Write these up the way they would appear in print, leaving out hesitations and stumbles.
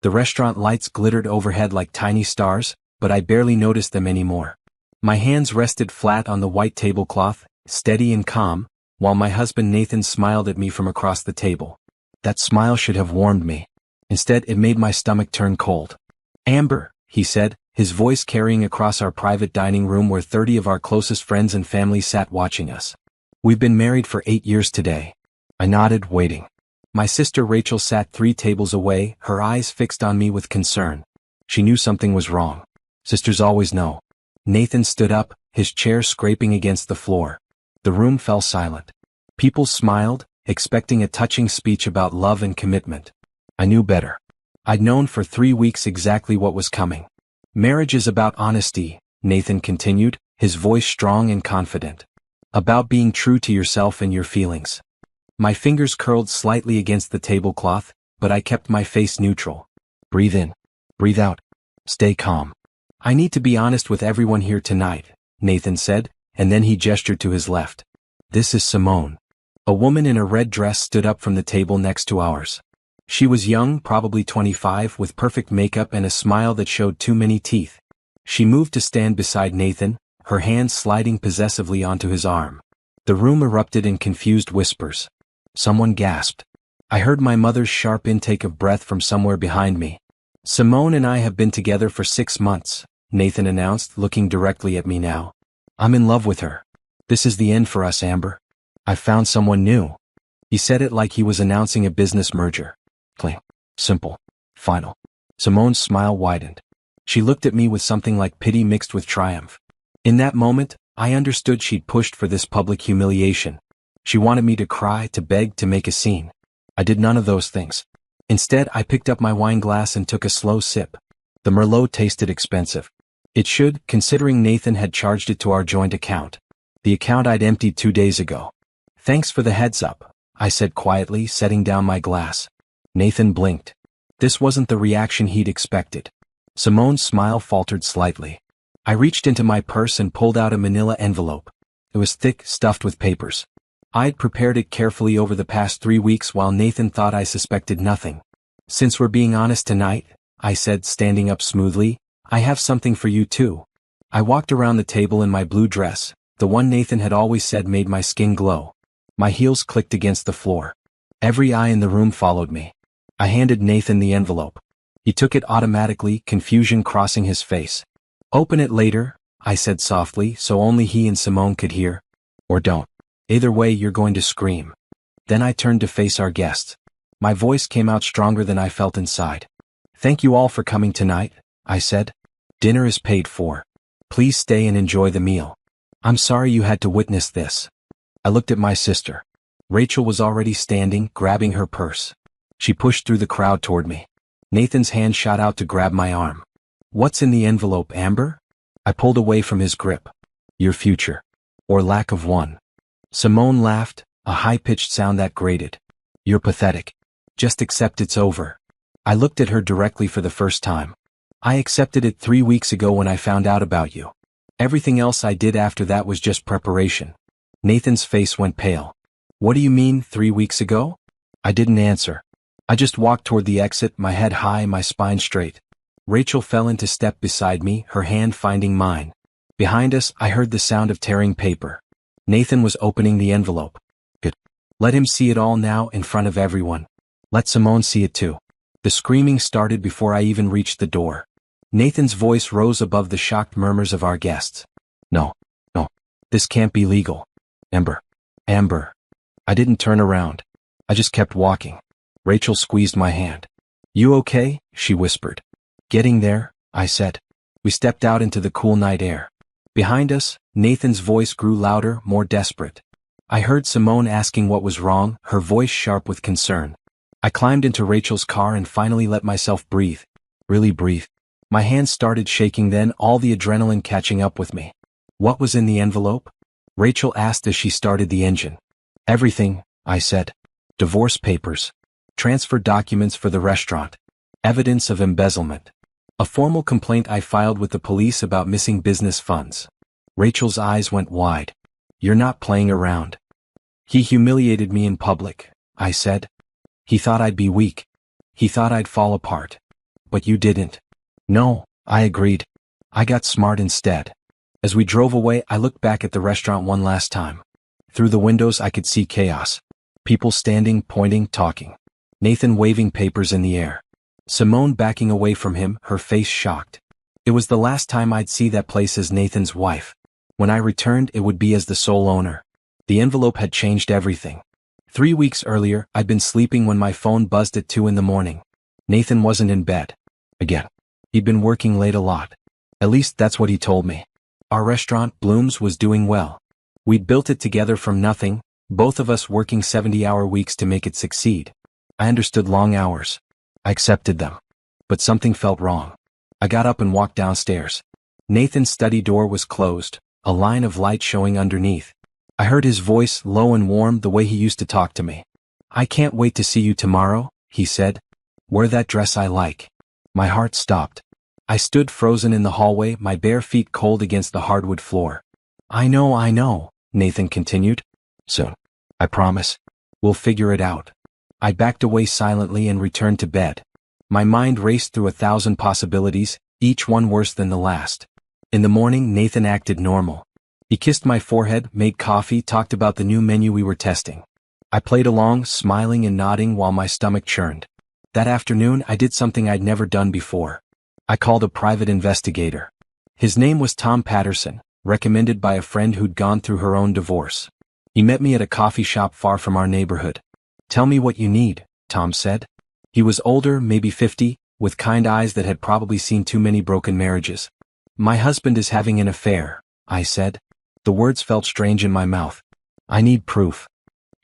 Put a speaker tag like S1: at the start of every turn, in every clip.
S1: The restaurant lights glittered overhead like tiny stars, but I barely noticed them anymore. My hands rested flat on the white tablecloth, steady and calm, while my husband Nathan smiled at me from across the table. That smile should have warmed me. Instead, it made my stomach turn cold. "Amber," he said, his voice carrying across our private dining room where 30 of our closest friends and family sat watching us. "We've been married for 8 years today." I nodded, waiting. My sister Rachel sat 3 tables away, her eyes fixed on me with concern. She knew something was wrong. Sisters always know. Nathan stood up, his chair scraping against the floor. The room fell silent. People smiled, expecting a touching speech about love and commitment. I knew better. I'd known for 3 weeks exactly what was coming. "Marriage is about honesty," Nathan continued, his voice strong and confident. "About being true to yourself and your feelings." My fingers curled slightly against the tablecloth, but I kept my face neutral. "Breathe in. Breathe out. Stay calm. I need to be honest with everyone here tonight," Nathan said, and then he gestured to his left. "This is Simone." A woman in a red dress stood up from the table next to ours. She was young, probably 25, with perfect makeup and a smile that showed too many teeth. She moved to stand beside Nathan, her hand sliding possessively onto his arm. The room erupted in confused whispers. Someone gasped. I heard my mother's sharp intake of breath from somewhere behind me. "Simone and I have been together for 6 months, Nathan announced, looking directly at me now. "I'm in love with her. This is the end for us, Amber. I've found someone new." He said it like he was announcing a business merger. Clean. Simple. Final. Simone's smile widened. She looked at me with something like pity mixed with triumph. In that moment, I understood she'd pushed for this public humiliation. She wanted me to cry, to beg, to make a scene. I did none of those things. Instead, I picked up my wine glass and took a slow sip. The Merlot tasted expensive. It should, considering Nathan had charged it to our joint account. The account I'd emptied 2 days ago. "Thanks for the heads up," I said quietly, setting down my glass. Nathan blinked. This wasn't the reaction he'd expected. Simone's smile faltered slightly. I reached into my purse and pulled out a manila envelope. It was thick, stuffed with papers. I'd prepared it carefully over the past 3 weeks while Nathan thought I suspected nothing. "Since we're being honest tonight," I said, standing up smoothly, "I have something for you too." I walked around the table in my blue dress, the one Nathan had always said made my skin glow. My heels clicked against the floor. Every eye in the room followed me. I handed Nathan the envelope. He took it automatically, confusion crossing his face. "Open it later," I said softly, so only he and Simone could hear. "Or don't. Either way, you're going to scream." Then I turned to face our guests. My voice came out stronger than I felt inside. "Thank you all for coming tonight," I said. "Dinner is paid for. Please stay and enjoy the meal. I'm sorry you had to witness this." I looked at my sister. Rachel was already standing, grabbing her purse. She pushed through the crowd toward me. Nathan's hand shot out to grab my arm. "What's in the envelope, Amber?" I pulled away from his grip. "Your future. Or lack of one." Simone laughed, a high-pitched sound that grated. "You're pathetic. Just accept it's over." I looked at her directly for the first time. "I accepted it 3 weeks ago when I found out about you. Everything else I did after that was just preparation." Nathan's face went pale. "What do you mean, 3 weeks ago?" I didn't answer. I just walked toward the exit, my head high, my spine straight. Rachel fell into step beside me, her hand finding mine. Behind us, I heard the sound of tearing paper. Nathan was opening the envelope. "Good. Let him see it all now in front of everyone. Let Simone see it too." The screaming started before I even reached the door. Nathan's voice rose above the shocked murmurs of our guests. No. This can't be legal. Amber. I didn't turn around. I just kept walking. Rachel squeezed my hand. "You okay?" she whispered. "Getting there," I said. We stepped out into the cool night air. Behind us, Nathan's voice grew louder, more desperate. I heard Simone asking what was wrong, her voice sharp with concern. I climbed into Rachel's car and finally let myself breathe. Really breathe. My hands started shaking then, all the adrenaline catching up with me. "What was in the envelope?" Rachel asked as she started the engine. "Everything," I said. "Divorce papers. Transfer documents for the restaurant. Evidence of embezzlement. A formal complaint I filed with the police about missing business funds." Rachel's eyes went wide. "You're not playing around." "He humiliated me in public," I said. "He thought I'd be weak. He thought I'd fall apart. But you didn't. No, I agreed. I got smart instead. As we drove away, I looked back at the restaurant one last time. Through the windows I could see chaos. People standing, pointing, talking. Nathan waving papers in the air. Simone backing away from him, her face shocked. It was the last time I'd see that place as Nathan's wife. When I returned, it would be as the sole owner. The envelope had changed everything. 3 weeks earlier, I'd been sleeping when my phone buzzed at 2 in the morning. Nathan wasn't in bed. Again. He'd been working late a lot. At least that's what he told me. Our restaurant, Bloom's, was doing well. We'd built it together from nothing, both of us working 70-hour weeks to make it succeed. I understood long hours. I accepted them. But something felt wrong. I got up and walked downstairs. Nathan's study door was closed, a line of light showing underneath. I heard his voice, low and warm, the way he used to talk to me. "I can't wait to see you tomorrow," he said. "Wear that dress I like." My heart stopped. I stood frozen in the hallway, my bare feet cold against the hardwood floor. I know, Nathan continued. "Soon. I promise. We'll figure it out." I backed away silently and returned to bed. My mind raced through 1,000 possibilities, each one worse than the last. In the morning, Nathan acted normal. He kissed my forehead, made coffee, talked about the new menu we were testing. I played along, smiling and nodding while my stomach churned. That afternoon, I did something I'd never done before. I called a private investigator. His name was Tom Patterson, recommended by a friend who'd gone through her own divorce. He met me at a coffee shop far from our neighborhood. "Tell me what you need," Tom said. He was older, maybe 50, with kind eyes that had probably seen too many broken marriages. "My husband is having an affair," I said. The words felt strange in my mouth. "I need proof."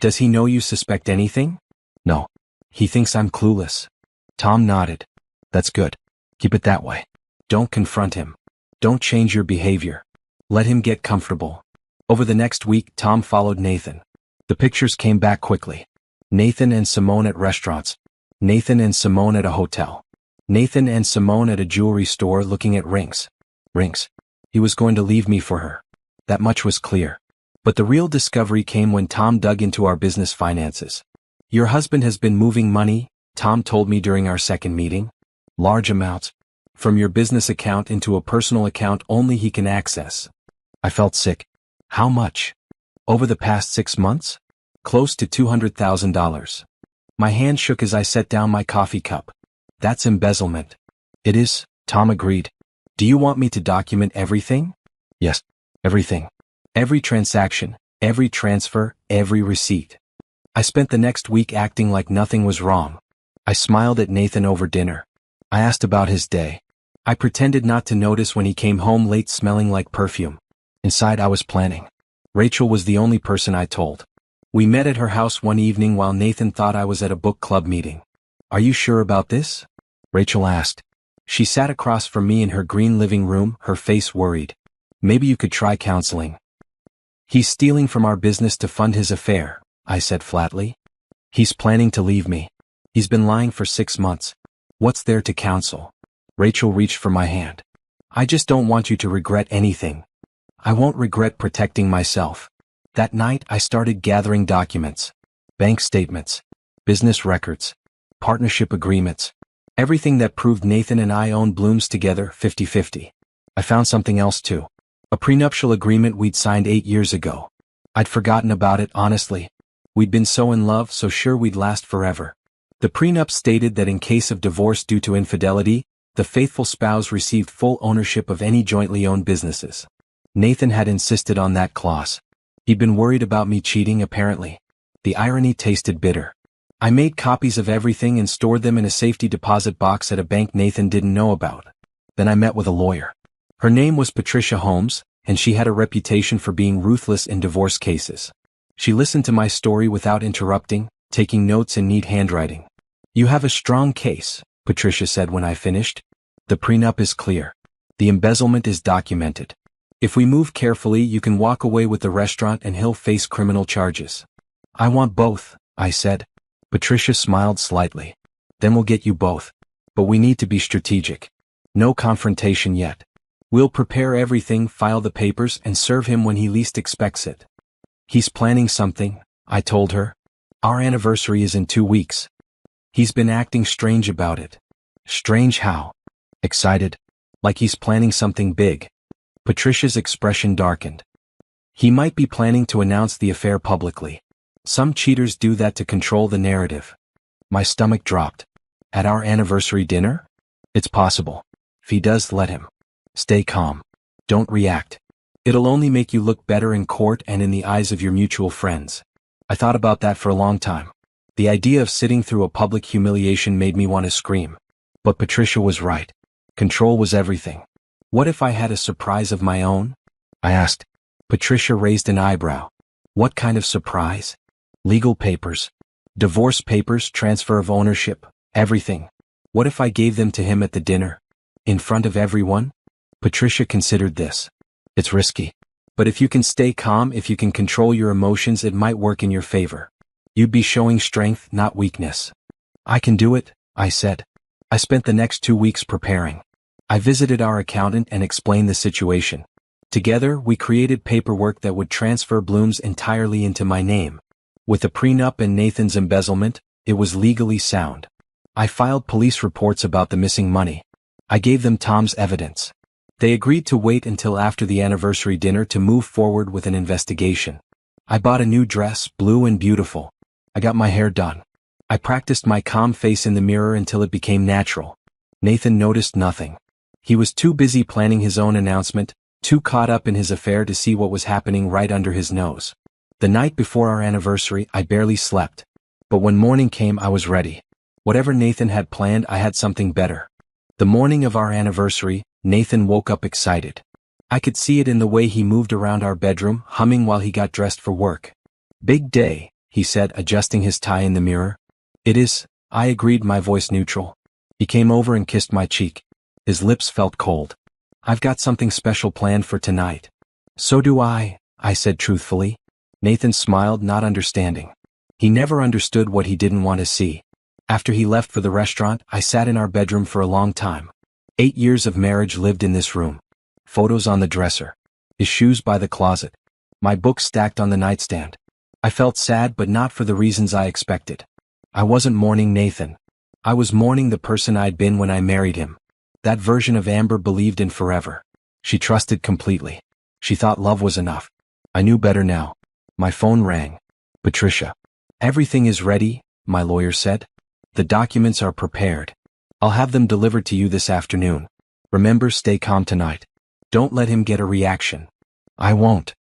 S1: "Does he know you suspect anything?" "No. He thinks I'm clueless." Tom nodded. "That's good. Keep it that way. Don't confront him. Don't change your behavior. Let him get comfortable." Over the next week, Tom followed Nathan. The pictures came back quickly. Nathan and Simone at restaurants. Nathan and Simone at a hotel. Nathan and Simone at a jewelry store looking at rings. Rings. He was going to leave me for her. That much was clear. But the real discovery came when Tom dug into our business finances. "Your husband has been moving money," Tom told me during our second meeting. "Large amounts. From your business account into a personal account only he can access." I felt sick. "How much?" "Over the past 6 months? Close to $200,000. My hand shook as I set down my coffee cup. "That's embezzlement." "It is," Tom agreed. "Do you want me to document everything?" "Yes, everything. Every transaction, every transfer, every receipt." I spent the next week acting like nothing was wrong. I smiled at Nathan over dinner. I asked about his day. I pretended not to notice when he came home late smelling like perfume. Inside I was planning. Rachel was the only person I told. We met at her house one evening while Nathan thought I was at a book club meeting. "Are you sure about this?" Rachel asked. She sat across from me in her green living room, her face worried. "Maybe you could try counseling." "He's stealing from our business to fund his affair," I said flatly. "He's planning to leave me. He's been lying for 6 months. What's there to counsel?" Rachel reached for my hand. "I just don't want you to regret anything." "I won't regret protecting myself." That night I started gathering documents. Bank statements. Business records. Partnership agreements. Everything that proved Nathan and I owned Bloom's together 50-50. I found something else too. A prenuptial agreement we'd signed 8 years ago. I'd forgotten about it, honestly. We'd been so in love, so sure we'd last forever. The prenup stated that in case of divorce due to infidelity, the faithful spouse received full ownership of any jointly owned businesses. Nathan had insisted on that clause. He'd been worried about me cheating, apparently. The irony tasted bitter. I made copies of everything and stored them in a safety deposit box at a bank Nathan didn't know about. Then I met with a lawyer. Her name was Patricia Holmes, and she had a reputation for being ruthless in divorce cases. She listened to my story without interrupting, taking notes in neat handwriting. "You have a strong case," Patricia said when I finished. "The prenup is clear. The embezzlement is documented. If we move carefully, you can walk away with the restaurant and he'll face criminal charges." "I want both," I said. Patricia smiled slightly. "Then we'll get you both. But we need to be strategic. No confrontation yet. We'll prepare everything, file the papers, and serve him when he least expects it." "He's planning something," I told her. "Our anniversary is in 2 weeks. He's been acting strange about it." Strange how. Excited. Like he's planning something big. Patricia's expression darkened. He might be planning to announce the affair publicly. Some cheaters do that to control the narrative. My stomach dropped. At our anniversary dinner? It's possible. If he does, let him. Stay calm. Don't react. It'll only make you look better in court and in the eyes of your mutual friends. I thought about that for a long time. The idea of sitting through a public humiliation made me want to scream. But Patricia was right. Control was everything. What if I had a surprise of my own? I asked. Patricia raised an eyebrow. What kind of surprise? Legal papers. Divorce papers, transfer of ownership, everything. What if I gave them to him at the dinner? In front of everyone? Patricia considered this. It's risky. But if you can stay calm, if you can control your emotions, it might work in your favor. You'd be showing strength, not weakness. I can do it, I said. I spent the next 2 weeks preparing. I visited our accountant and explained the situation. Together, we created paperwork that would transfer Bloom's entirely into my name. With the prenup and Nathan's embezzlement, it was legally sound. I filed police reports about the missing money. I gave them Tom's evidence. They agreed to wait until after the anniversary dinner to move forward with an investigation. I bought a new dress, blue and beautiful. I got my hair done. I practiced my calm face in the mirror until it became natural. Nathan noticed nothing. He was too busy planning his own announcement, too caught up in his affair to see what was happening right under his nose. The night before our anniversary, I barely slept. But when morning came, I was ready. Whatever Nathan had planned, I had something better. The morning of our anniversary, Nathan woke up excited. I could see it in the way he moved around our bedroom, humming while he got dressed for work. Big day, he said, adjusting his tie in the mirror. It is, I agreed, my voice neutral. He came over and kissed my cheek. His lips felt cold. I've got something special planned for tonight. So do I said truthfully. Nathan smiled, not understanding. He never understood what he didn't want to see. After he left for the restaurant, I sat in our bedroom for a long time. 8 years of marriage lived in this room. Photos on the dresser. His shoes by the closet. My books stacked on the nightstand. I felt sad, but not for the reasons I expected. I wasn't mourning Nathan. I was mourning the person I'd been when I married him. That version of Amber believed in forever. She trusted completely. She thought love was enough. I knew better now. My phone rang. Patricia. Everything is ready, my lawyer said. The documents are prepared. I'll have them delivered to you this afternoon. Remember, stay calm tonight. Don't let him get a reaction. I won't.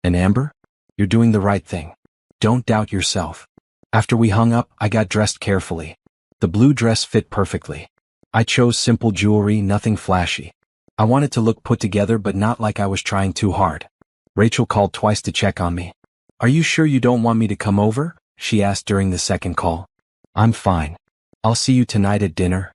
S1: And Amber? You're doing the right thing. Don't doubt yourself. After we hung up, I got dressed carefully. The blue dress fit perfectly. I chose simple jewelry, nothing flashy. I wanted to look put together, but not like I was trying too hard. Rachel called twice to check on me. Are you sure you don't want me to come over? She asked during the second call. I'm fine. I'll see you tonight at dinner.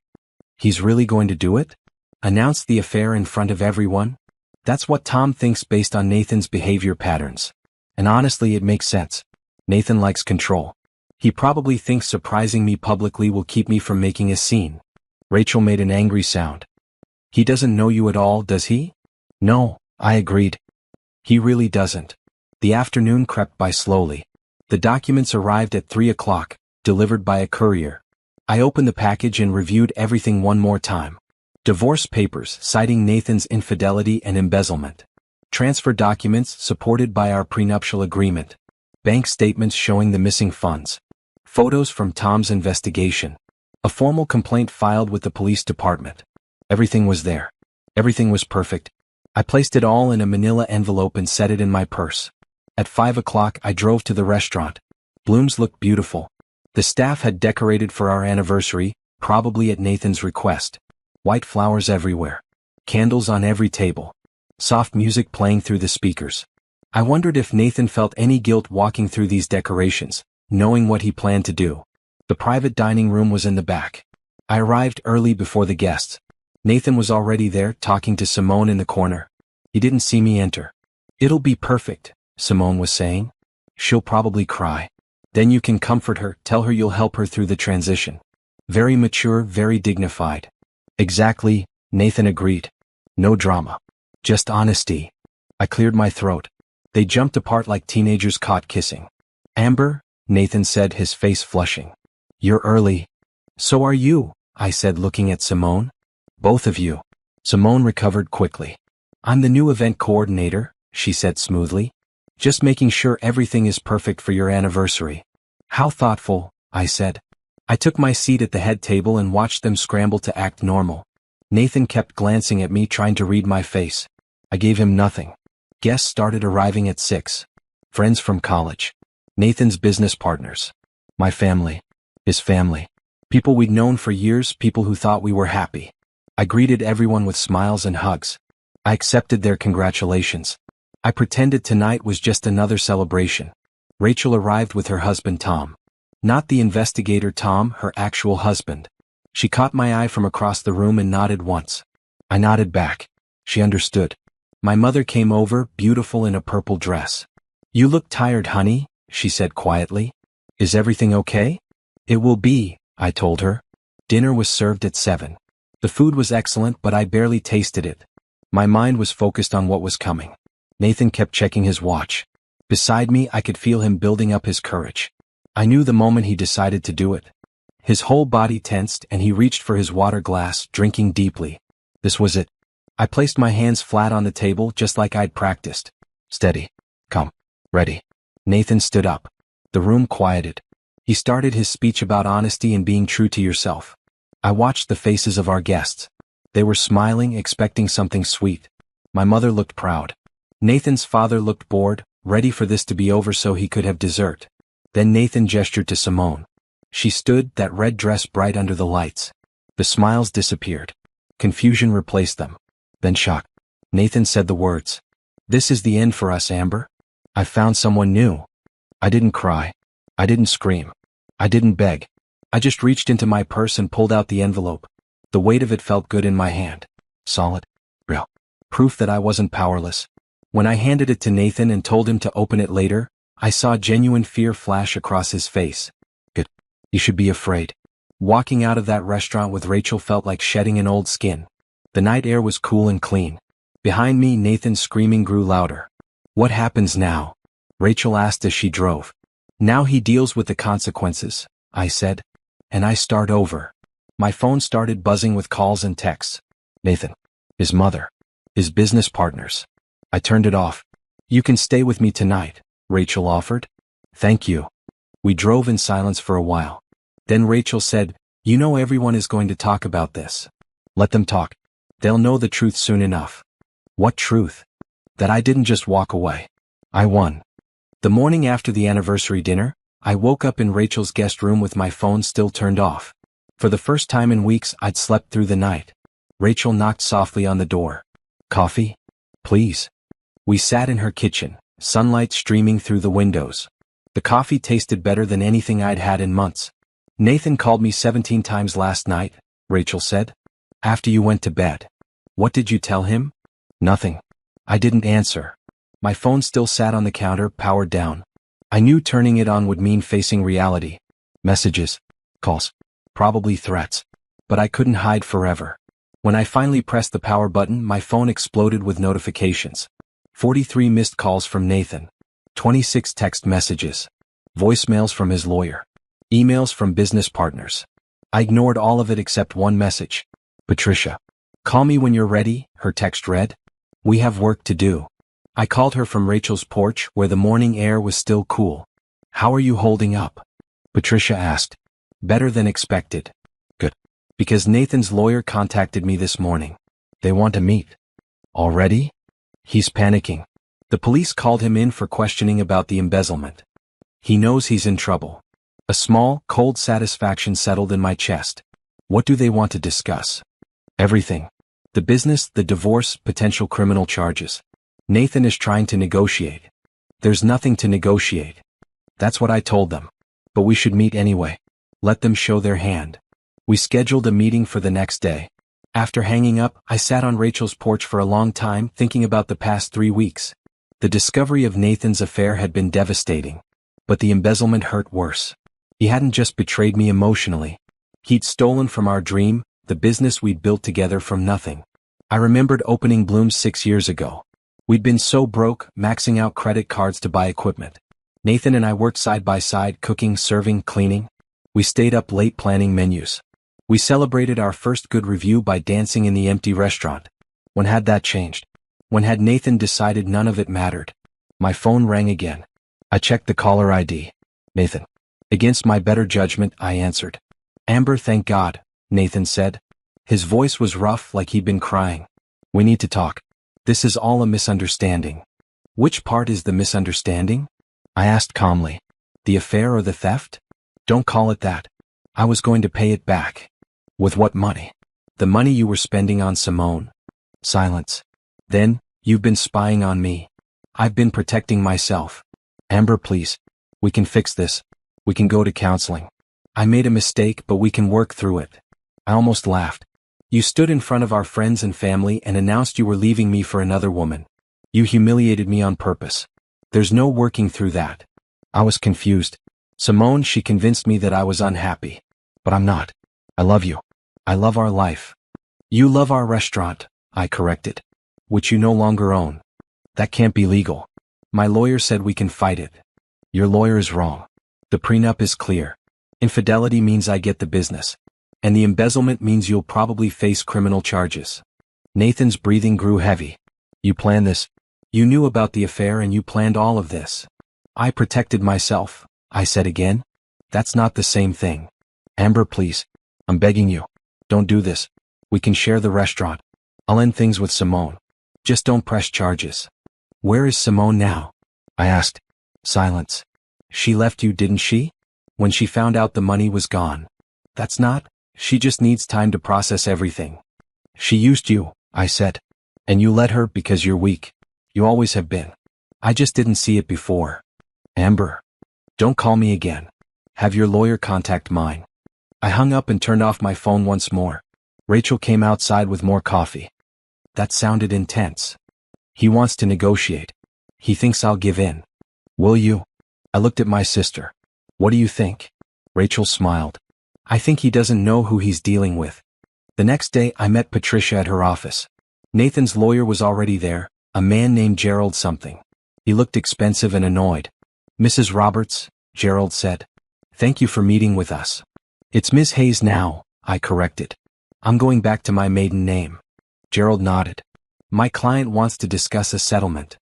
S1: He's really going to do it? Announce the affair in front of everyone? That's what Tom thinks based on Nathan's behavior patterns. And honestly, it makes sense. Nathan likes control. He probably thinks surprising me publicly will keep me from making a scene. Rachel made an angry sound. He doesn't know you at all, does he? No, I agreed. He really doesn't. The afternoon crept by slowly. The documents arrived at 3 o'clock, delivered by a courier. I opened the package and reviewed everything one more time. Divorce papers citing Nathan's infidelity and embezzlement. Transfer documents supported by our prenuptial agreement. Bank statements showing the missing funds. Photos from Tom's investigation. A formal complaint filed with the police department. Everything was there. Everything was perfect. I placed it all in a manila envelope and set it in my purse. At 5 o'clock, I drove to the restaurant. Bloom's looked beautiful. The staff had decorated for our anniversary, probably at Nathan's request. White flowers everywhere. Candles on every table. Soft music playing through the speakers. I wondered if Nathan felt any guilt walking through these decorations, knowing what he planned to do. The private dining room was in the back. I arrived early before the guests. Nathan was already there, talking to Simone in the corner. He didn't see me enter. It'll be perfect, Simone was saying. She'll probably cry. Then you can comfort her, tell her you'll help her through the transition. Very mature, very dignified. Exactly, Nathan agreed. No drama. Just honesty. I cleared my throat. They jumped apart like teenagers caught kissing. Amber, Nathan said, his face flushing. You're early. So are you, I said, looking at Simone. Both of you. Simone recovered quickly. I'm the new event coordinator, she said smoothly. Just making sure everything is perfect for your anniversary. How thoughtful, I said. I took my seat at the head table and watched them scramble to act normal. Nathan kept glancing at me, trying to read my face. I gave him nothing. Guests started arriving at 6. Friends from college. Nathan's business partners. My family. His family. People we'd known for years, people who thought we were happy. I greeted everyone with smiles and hugs. I accepted their congratulations. I pretended tonight was just another celebration. Rachel arrived with her husband Tom. Not the investigator Tom, her actual husband. She caught my eye from across the room and nodded once. I nodded back. She understood. My mother came over, beautiful in a purple dress. You look tired, honey, she said quietly. Is everything okay? It will be, I told her. Dinner was served at 7. The food was excellent, but I barely tasted it. My mind was focused on what was coming. Nathan kept checking his watch. Beside me, I could feel him building up his courage. I knew the moment he decided to do it. His whole body tensed and he reached for his water glass, drinking deeply. This was it. I placed my hands flat on the table just like I'd practiced. Steady. Come. Ready. Nathan stood up. The room quieted. He started his speech about honesty and being true to yourself. I watched the faces of our guests. They were smiling, expecting something sweet. My mother looked proud. Nathan's father looked bored, ready for this to be over so he could have dessert. Then Nathan gestured to Simone. She stood, that red dress bright under the lights. The smiles disappeared. Confusion replaced them. Then shock. Nathan said the words. This is the end for us, Amber. I found someone new. I didn't cry. I didn't scream. I didn't beg. I just reached into my purse and pulled out the envelope. The weight of it felt good in my hand. Solid. Real. Proof that I wasn't powerless. When I handed it to Nathan and told him to open it later, I saw genuine fear flash across his face. Good. You should be afraid. Walking out of that restaurant with Rachel felt like shedding an old skin. The night air was cool and clean. Behind me, Nathan's screaming grew louder. What happens now? Rachel asked as she drove. Now he deals with the consequences, I said. And I start over. My phone started buzzing with calls and texts. Nathan. His mother. His business partners. I turned it off. You can stay with me tonight, Rachel offered. Thank you. We drove in silence for a while. Then Rachel said, you know everyone is going to talk about this. Let them talk. They'll know the truth soon enough. What truth? That I didn't just walk away. I won. The morning after the anniversary dinner, I woke up in Rachel's guest room with my phone still turned off. For the first time in weeks, I'd slept through the night. Rachel knocked softly on the door. Coffee? Please. We sat in her kitchen, sunlight streaming through the windows. The coffee tasted better than anything I'd had in months. Nathan called me 17 times last night, Rachel said. After you went to bed. What did you tell him? Nothing. I didn't answer. My phone still sat on the counter, powered down. I knew turning it on would mean facing reality. Messages. Calls. Probably threats. But I couldn't hide forever. When I finally pressed the power button, my phone exploded with notifications. 43 missed calls from Nathan. 26 text messages. Voicemails from his lawyer. Emails from business partners. I ignored all of it except one message. Patricia. Call me when you're ready, her text read. We have work to do. I called her from Rachel's porch where the morning air was still cool. How are you holding up? Patricia asked. Better than expected. Good. Because Nathan's lawyer contacted me this morning. They want to meet. Already? He's panicking. The police called him in for questioning about the embezzlement. He knows he's in trouble. A small, cold satisfaction settled in my chest. What do they want to discuss? Everything. The business, the divorce, potential criminal charges. Nathan is trying to negotiate. There's nothing to negotiate. That's what I told them. But we should meet anyway. Let them show their hand. We scheduled a meeting for the next day. After hanging up, I sat on Rachel's porch for a long time thinking about the past 3 weeks. The discovery of Nathan's affair had been devastating. But the embezzlement hurt worse. He hadn't just betrayed me emotionally. He'd stolen from our dream, the business we'd built together from nothing. I remembered opening Bloom's 6 years ago. We'd been so broke, maxing out credit cards to buy equipment. Nathan and I worked side by side, cooking, serving, cleaning. We stayed up late planning menus. We celebrated our first good review by dancing in the empty restaurant. When had that changed? When had Nathan decided none of it mattered? My phone rang again. I checked the caller ID. Nathan. Against my better judgment, I answered. Amber, thank God, Nathan said. His voice was rough, like he'd been crying. We need to talk. This is all a misunderstanding. Which part is the misunderstanding? I asked calmly. The affair or the theft? Don't call it that. I was going to pay it back. With what money? The money you were spending on Simone. Silence. Then, you've been spying on me. I've been protecting myself. Amber, please. We can fix this. We can go to counseling. I made a mistake, but we can work through it. I almost laughed. You stood in front of our friends and family and announced you were leaving me for another woman. You humiliated me on purpose. There's no working through that. I was confused. Simone, she convinced me that I was unhappy. But I'm not. I love you. I love our life. You love our restaurant, I corrected. Which you no longer own. That can't be legal. My lawyer said we can fight it. Your lawyer is wrong. The prenup is clear. Infidelity means I get the business. And the embezzlement means you'll probably face criminal charges. Nathan's breathing grew heavy. You planned this. You knew about the affair and you planned all of this. I protected myself, I said again. That's not the same thing. Amber, please. I'm begging you. Don't do this. We can share the restaurant. I'll end things with Simone. Just don't press charges. Where is Simone now? I asked. Silence. She left you, didn't she? When she found out the money was gone. That's not. She just needs time to process everything. She used you, I said. And you let her because you're weak. You always have been. I just didn't see it before. Amber. Don't call me again. Have your lawyer contact mine. I hung up and turned off my phone once more. Rachel came outside with more coffee. That sounded intense. He wants to negotiate. He thinks I'll give in. Will you? I looked at my sister. What do you think? Rachel smiled. I think he doesn't know who he's dealing with. The next day I met Patricia at her office. Nathan's lawyer was already there, a man named Gerald something. He looked expensive and annoyed. Mrs. Roberts, Gerald said. Thank you for meeting with us. It's Ms. Hayes now, I corrected. I'm going back to my maiden name. Gerald nodded. My client wants to discuss a settlement.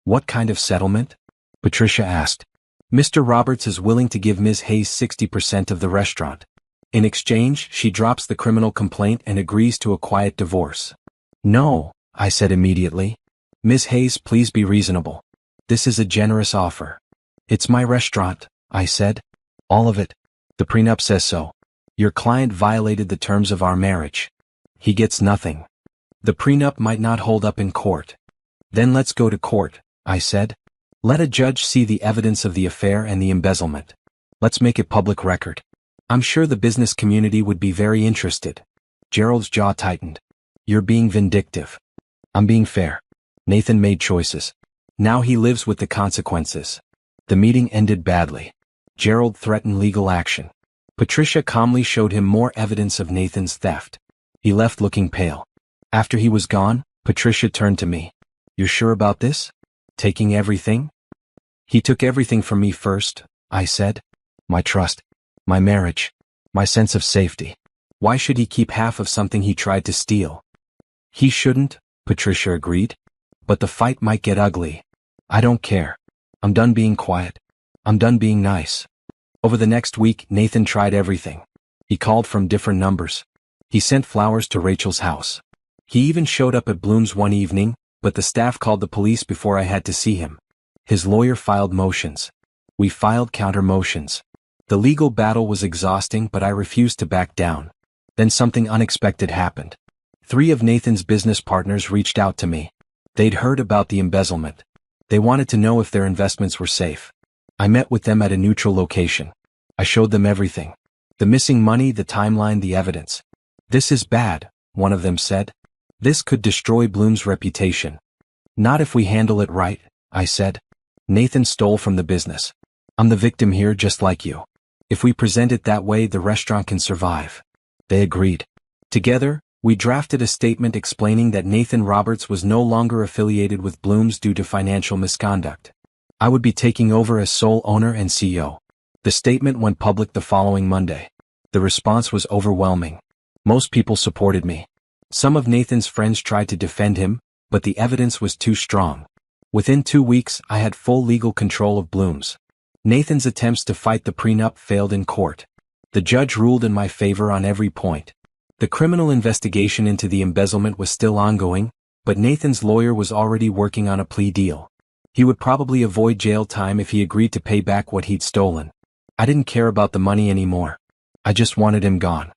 S1: What kind of settlement? Patricia asked. Mr. Roberts is willing to give Ms. Hayes 60% of the restaurant. In exchange, she drops the criminal complaint and agrees to a quiet divorce. No, I said immediately. Ms. Hayes, please be reasonable. This is a generous offer. It's my restaurant, I said. All of it. The prenup says so. Your client violated the terms of our marriage. He gets nothing. The prenup might not hold up in court. Then let's go to court, I said. Let a judge see the evidence of the affair and the embezzlement. Let's make it public record. I'm sure the business community would be very interested. Gerald's jaw tightened. You're being vindictive. I'm being fair. Nathan made choices. Now he lives with the consequences. The meeting ended badly. Gerald threatened legal action. Patricia calmly showed him more evidence of Nathan's theft. He left looking pale. After he was gone, Patricia turned to me. You're sure about this? Taking everything? He took everything from me first, I said. My trust. My marriage. My sense of safety. Why should he keep half of something he tried to steal? He shouldn't, Patricia agreed. But the fight might get ugly. I don't care. I'm done being quiet. I'm done being nice. Over the next week, Nathan tried everything. He called from different numbers. He sent flowers to Rachel's house. He even showed up at Bloom's one evening, but the staff called the police before I had to see him. His lawyer filed motions. We filed counter motions. The legal battle was exhausting, but I refused to back down. Then something unexpected happened. 3 of Nathan's business partners reached out to me. They'd heard about the embezzlement. They wanted to know if their investments were safe. I met with them at a neutral location. I showed them everything. The missing money, the timeline, the evidence. This is bad, one of them said. This could destroy Bloom's reputation. Not if we handle it right, I said. Nathan stole from the business. I'm the victim here just like you. If we present it that way, the restaurant can survive. They agreed. Together, we drafted a statement explaining that Nathan Roberts was no longer affiliated with Bloom's due to financial misconduct. I would be taking over as sole owner and CEO. The statement went public the following Monday. The response was overwhelming. Most people supported me. Some of Nathan's friends tried to defend him, but the evidence was too strong. Within 2 weeks, I had full legal control of Bloom's. Nathan's attempts to fight the prenup failed in court. The judge ruled in my favor on every point. The criminal investigation into the embezzlement was still ongoing, but Nathan's lawyer was already working on a plea deal. He would probably avoid jail time if he agreed to pay back what he'd stolen. I didn't care about the money anymore. I just wanted him gone.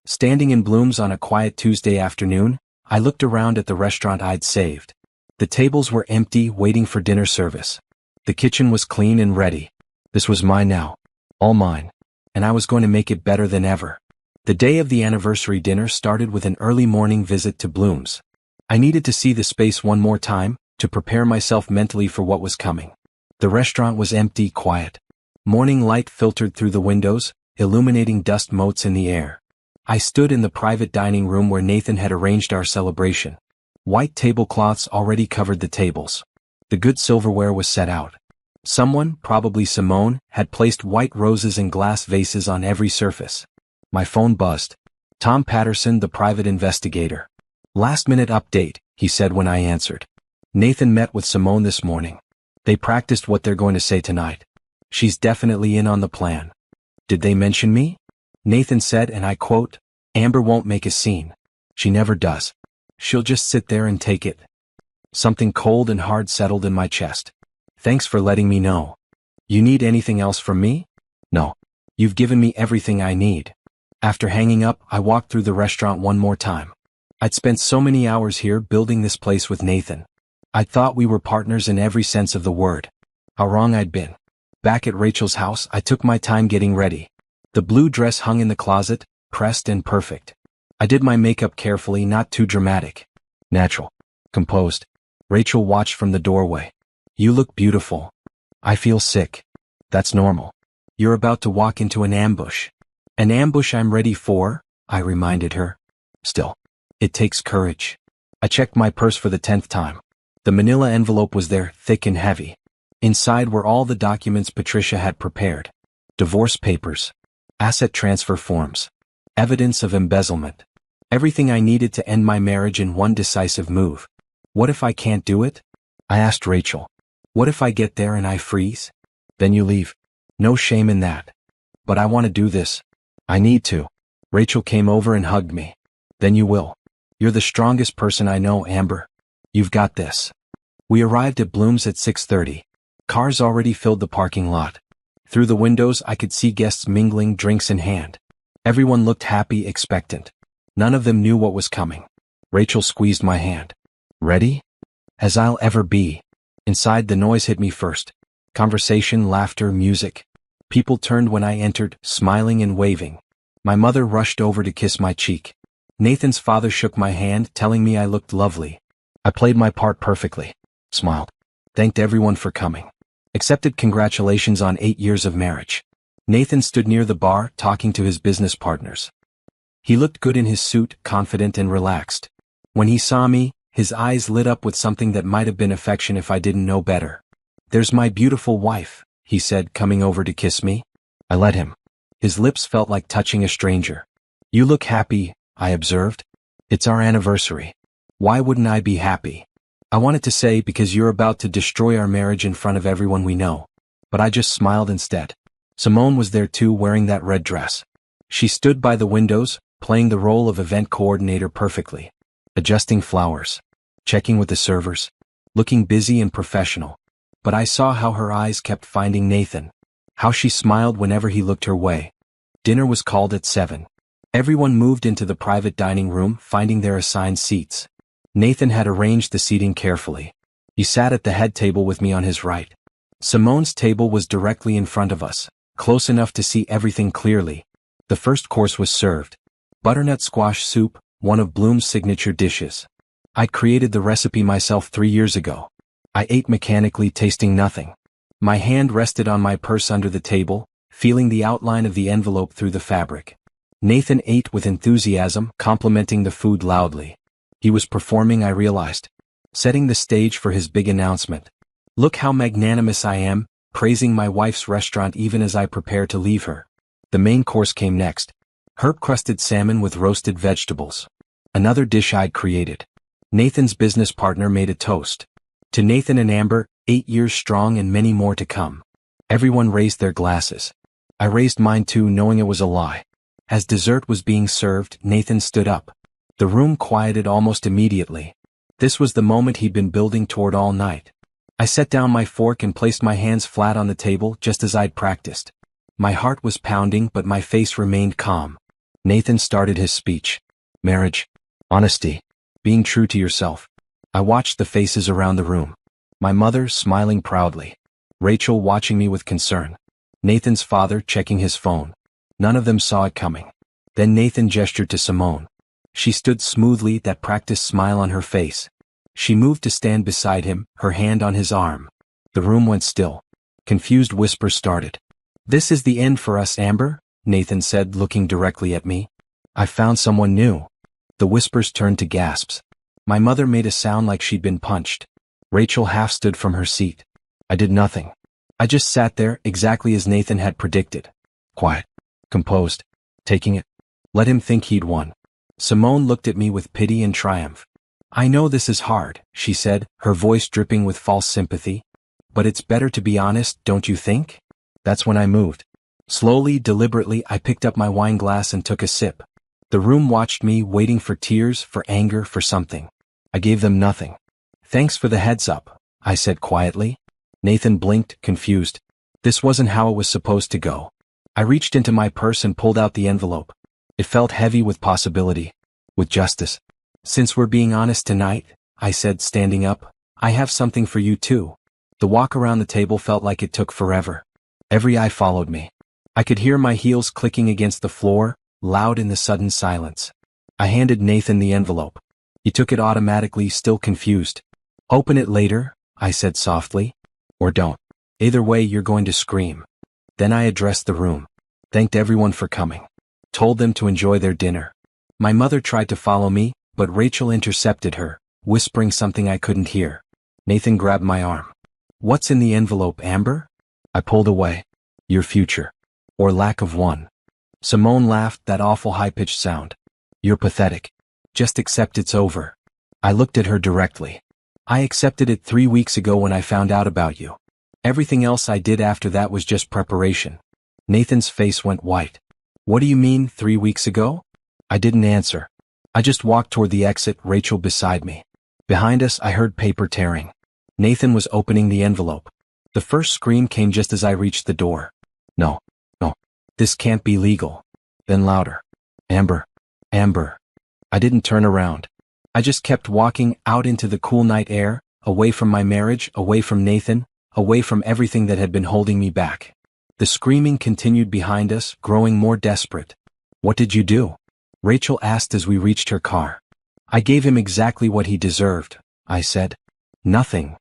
S1: Standing in Bloom's on a quiet Tuesday afternoon, I looked around at the restaurant I'd saved. The tables were empty, waiting for dinner service. The kitchen was clean and ready. This was mine now. All mine. And I was going to make it better than ever. The day of the anniversary dinner started with an early morning visit to Bloom's. I needed to see the space one more time, to prepare myself mentally for what was coming. The restaurant was empty, quiet. Morning light filtered through the windows, illuminating dust motes in the air. I stood in the private dining room where Nathan had arranged our celebration. White tablecloths already covered the tables. The good silverware was set out. Someone, probably Simone, had placed white roses in glass vases on every surface. My phone buzzed. Tom Patterson, the private investigator. Last-minute update, he said when I answered. Nathan met with Simone this morning. They practiced what they're going to say tonight. She's definitely in on the plan. Did they mention me? Nathan said, and I quote, Amber won't make a scene. She never does. She'll just sit there and take it. Something cold and hard settled in my chest. Thanks for letting me know. You need anything else from me? No. You've given me everything I need. After hanging up, I walked through the restaurant one more time. I'd spent so many hours here building this place with Nathan. I thought we were partners in every sense of the word. How wrong I'd been. Back at Rachel's house, I took my time getting ready. The blue dress hung in the closet, pressed and perfect. I did my makeup carefully, not too dramatic. Natural. Composed. Rachel watched from the doorway. You look beautiful. I feel sick. That's normal. You're about to walk into an ambush. An ambush I'm ready for, I reminded her. Still. It takes courage. I checked my purse for the 10th time. The manila envelope was there, thick and heavy. Inside were all the documents Patricia had prepared. Divorce papers. Asset transfer forms. Evidence of embezzlement. Everything I needed to end my marriage in one decisive move. What if I can't do it? I asked Rachel. What if I get there and I freeze? Then you leave. No shame in that. But I want to do this. I need to. Rachel came over and hugged me. Then you will. You're the strongest person I know, Amber. You've got this. We arrived at Bloom's at 6:30. Cars already filled the parking lot. Through the windows I could see guests mingling, drinks in hand. Everyone looked happy, expectant. None of them knew what was coming. Rachel squeezed my hand. Ready? As I'll ever be. Inside, the noise hit me first. Conversation, laughter, music. People turned when I entered, smiling and waving. My mother rushed over to kiss my cheek. Nathan's father shook my hand, telling me I looked lovely. I played my part perfectly. Smiled. Thanked everyone for coming. Accepted congratulations on 8 years of marriage. Nathan stood near the bar, talking to his business partners. He looked good in his suit, confident and relaxed. When he saw me, his eyes lit up with something that might have been affection if I didn't know better. There's my beautiful wife, he said, coming over to kiss me. I let him. His lips felt like touching a stranger. You look happy, I observed. It's our anniversary. Why wouldn't I be happy? I wanted to say because you're about to destroy our marriage in front of everyone we know. But I just smiled instead. Simone was there too, wearing that red dress. She stood by the windows, playing the role of event coordinator perfectly. Adjusting flowers. Checking with the servers. Looking busy and professional. But I saw how her eyes kept finding Nathan. How she smiled whenever he looked her way. Dinner was called at 7. Everyone moved into the private dining room, finding their assigned seats. Nathan had arranged the seating carefully. He sat at the head table with me on his right. Simone's table was directly in front of us, close enough to see everything clearly. The first course was served. Butternut squash soup, one of Bloom's signature dishes. I created the recipe myself 3 years ago. I ate mechanically, tasting nothing. My hand rested on my purse under the table, feeling the outline of the envelope through the fabric. Nathan ate with enthusiasm, complimenting the food loudly. He was performing, I realized. Setting the stage for his big announcement. Look how magnanimous I am, praising my wife's restaurant even as I prepare to leave her. The main course came next. Herb-crusted salmon with roasted vegetables. Another dish I'd created. Nathan's business partner made a toast. To Nathan and Amber, 8 years strong and many more to come. Everyone raised their glasses. I raised mine too, knowing it was a lie. As dessert was being served, Nathan stood up. The room quieted almost immediately. This was the moment he'd been building toward all night. I set down my fork and placed my hands flat on the table just as I'd practiced. My heart was pounding, but my face remained calm. Nathan started his speech. Marriage. Honesty. Being true to yourself. I watched the faces around the room. My mother smiling proudly. Rachel watching me with concern. Nathan's father checking his phone. None of them saw it coming. Then Nathan gestured to Simone. She stood smoothly, that practiced smile on her face. She moved to stand beside him, her hand on his arm. The room went still. Confused whispers started. "This is the end for us, Amber," Nathan said, looking directly at me. "I found someone new." The whispers turned to gasps. My mother made a sound like she'd been punched. Rachel half stood from her seat. I did nothing. I just sat there, exactly as Nathan had predicted. Quiet. Composed. Taking it. Let him think he'd won. Simone looked at me with pity and triumph. "I know this is hard," she said, her voice dripping with false sympathy. "But it's better to be honest, don't you think?" That's when I moved. Slowly, deliberately, I picked up my wine glass and took a sip. The room watched me, waiting for tears, for anger, for something. I gave them nothing. "Thanks for the heads up," I said quietly. Nathan blinked, confused. This wasn't how it was supposed to go. I reached into my purse and pulled out the envelope. It felt heavy with possibility. With justice. "Since we're being honest tonight," I said, standing up, "I have something for you too." The walk around the table felt like it took forever. Every eye followed me. I could hear my heels clicking against the floor, loud in the sudden silence. I handed Nathan the envelope. He took it automatically, still confused. "Open it later," I said softly. "Or don't. Either way, you're going to scream." Then I addressed the room. Thanked everyone for coming. Told them to enjoy their dinner. My mother tried to follow me, but Rachel intercepted her, whispering something I couldn't hear. Nathan grabbed my arm. "What's in the envelope, Amber?" I pulled away. "Your future. Or lack of one." Simone laughed, that awful high-pitched sound. "You're pathetic. Just accept it's over." I looked at her directly. "I accepted it 3 weeks ago when I found out about you. Everything else I did after that was just preparation." Nathan's face went white. "What do you mean, 3 weeks ago?" I didn't answer. I just walked toward the exit, Rachel beside me. Behind us, I heard paper tearing. Nathan was opening the envelope. The first scream came just as I reached the door. No. This can't be legal." Then louder. "Amber. Amber." I didn't turn around. I just kept walking out into the cool night air, away from my marriage, away from Nathan, away from everything that had been holding me back. The screaming continued behind us, growing more desperate. "What did you do?" Rachel asked as we reached her car. "I gave him exactly what he deserved," I said. "Nothing."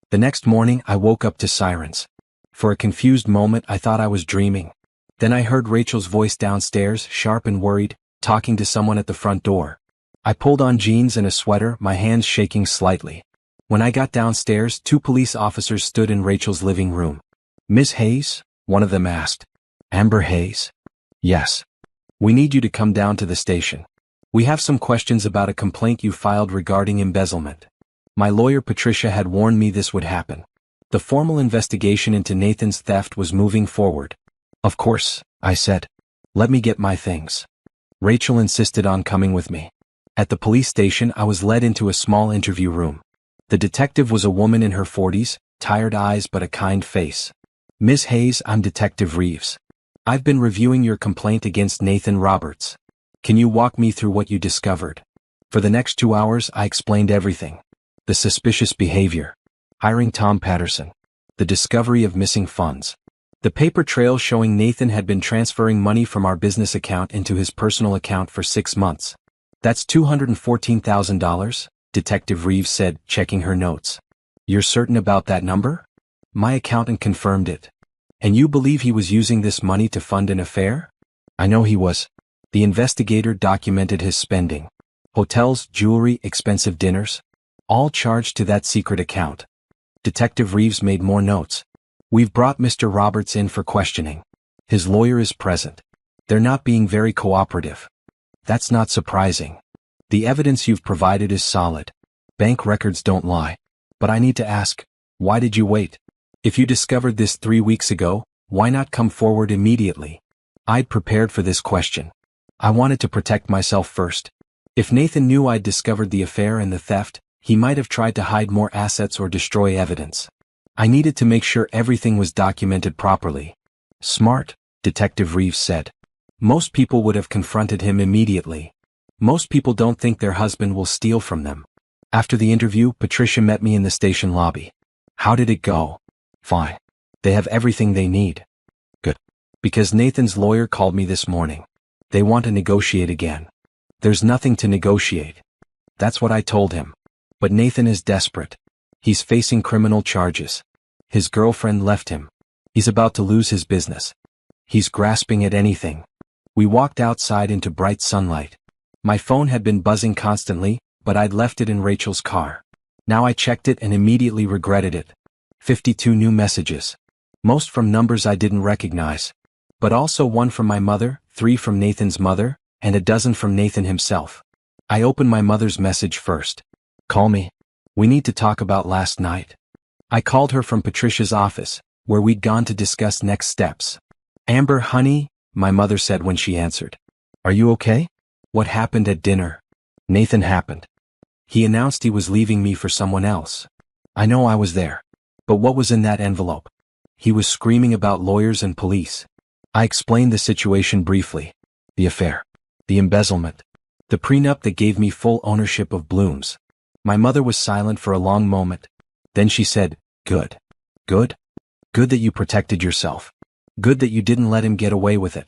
S1: The next morning I woke up to sirens. For a confused moment I thought I was dreaming. Then I heard Rachel's voice downstairs, sharp and worried, talking to someone at the front door. I pulled on jeans and a sweater, my hands shaking slightly. When I got downstairs, 2 police officers stood in Rachel's living room. "Miss Hayes?" one of them asked. "Amber Hayes?" "Yes. We need you to come down to the station. We have some questions about a complaint you filed regarding embezzlement." My lawyer Patricia had warned me this would happen. The formal investigation into Nathan's theft was moving forward. "Of course," I said. "Let me get my things." Rachel insisted on coming with me. At the police station, I was led into a small interview room. The detective was a woman in her 40s, tired eyes but a kind face. "Ms. Hayes, I'm Detective Reeves. I've been reviewing your complaint against Nathan Roberts. Can you walk me through what you discovered?" For the next 2 hours, I explained everything. The suspicious behavior. Hiring Tom Patterson. The discovery of missing funds. The paper trail showing Nathan had been transferring money from our business account into his personal account for 6 months. "That's $214,000, Detective Reeves said, checking her notes. "You're certain about that number?" My accountant confirmed it. "And you believe he was using this money to fund an affair?" "I know he was." The investigator documented his spending. Hotels, jewelry, expensive dinners. All charged to that secret account. Detective Reeves made more notes. "We've brought Mr. Roberts in for questioning. His lawyer is present. They're not being very cooperative. That's not surprising. The evidence you've provided is solid. Bank records don't lie. But I need to ask, why did you wait? If you discovered this 3 weeks ago, why not come forward immediately? I'd prepared for this question. I wanted to protect myself first. If Nathan knew I'd discovered the affair and the theft, he might have tried to hide more assets or destroy evidence. I needed to make sure everything was documented properly. Smart, Detective Reeves said. Most people would have confronted him immediately. Most people don't think their husband will steal from them. After the interview, Patricia met me in the station lobby. How did it go? Fine. They have everything they need. Good. Because Nathan's lawyer called me this morning. They want to negotiate again. There's nothing to negotiate. That's what I told him. But Nathan is desperate. He's facing criminal charges. His girlfriend left him. He's about to lose his business. He's grasping at anything. We walked outside into bright sunlight. My phone had been buzzing constantly, but I'd left it in Rachel's car. Now I checked it and immediately regretted it. 52 new messages. Most from numbers I didn't recognize. But also 1 from my mother, 3 from Nathan's mother, and a dozen from Nathan himself. I opened my mother's message first. Call me. We need to talk about last night. I called her from Patricia's office, where we'd gone to discuss next steps. Amber, honey, my mother said when she answered. Are you okay? What happened at dinner? Nathan happened. He announced he was leaving me for someone else. I know I was there. But what was in that envelope? He was screaming about lawyers and police. I explained the situation briefly. The affair. The embezzlement. The prenup that gave me full ownership of Blooms. My mother was silent for a long moment. Then she said, Good. Good? Good that you protected yourself. Good that you didn't let him get away with it.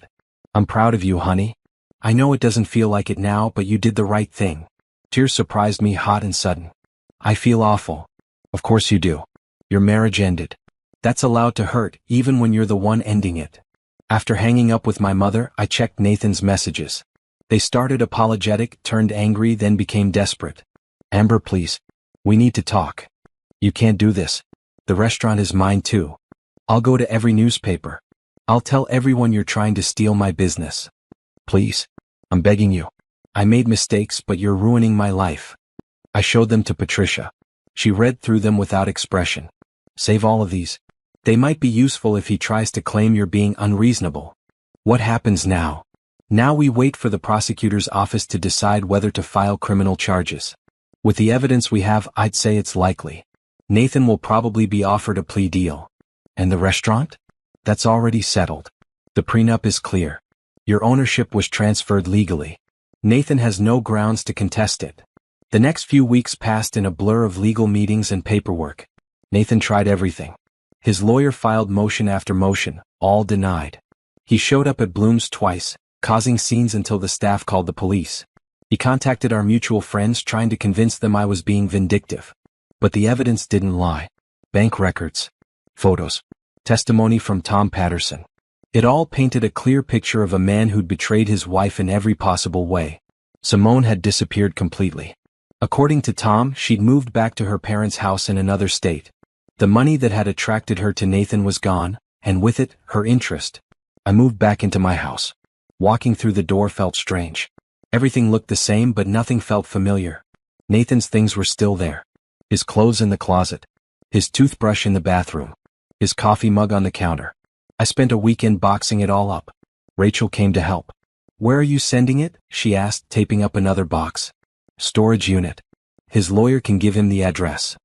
S1: I'm proud of you, honey. I know it doesn't feel like it now, but you did the right thing. Tears surprised me hot and sudden. I feel awful. Of course you do. Your marriage ended. That's allowed to hurt, even when you're the one ending it. After hanging up with my mother, I checked Nathan's messages. They started apologetic, turned angry, then became desperate. Amber, please. We need to talk. You can't do this. The restaurant is mine too. I'll go to every newspaper. I'll tell everyone you're trying to steal my business. Please. I'm begging you. I made mistakes, but you're ruining my life. I showed them to Patricia. She read through them without expression. Save all of these. They might be useful if he tries to claim you're being unreasonable. What happens now? Now we wait for the prosecutor's office to decide whether to file criminal charges. With the evidence we have, I'd say it's likely. Nathan will probably be offered a plea deal. And the restaurant? That's already settled. The prenup is clear. Your ownership was transferred legally. Nathan has no grounds to contest it. The next few weeks passed in a blur of legal meetings and paperwork. Nathan tried everything. His lawyer filed motion after motion, all denied. He showed up at Bloom's twice, causing scenes until the staff called the police. He contacted our mutual friends trying to convince them I was being vindictive. But the evidence didn't lie. Bank records, photos, testimony from Tom Patterson. It all painted a clear picture of a man who'd betrayed his wife in every possible way. Simone had disappeared completely. According to Tom, she'd moved back to her parents' house in another state. The money that had attracted her to Nathan was gone, and with it, her interest. I moved back into my house. Walking through the door felt strange. Everything looked the same, but nothing felt familiar. Nathan's things were still there. His clothes in the closet. His toothbrush in the bathroom. His coffee mug on the counter. I spent a weekend boxing it all up. Rachel came to help. Where are you sending it? She asked, taping up another box. Storage unit. His lawyer can give him the address.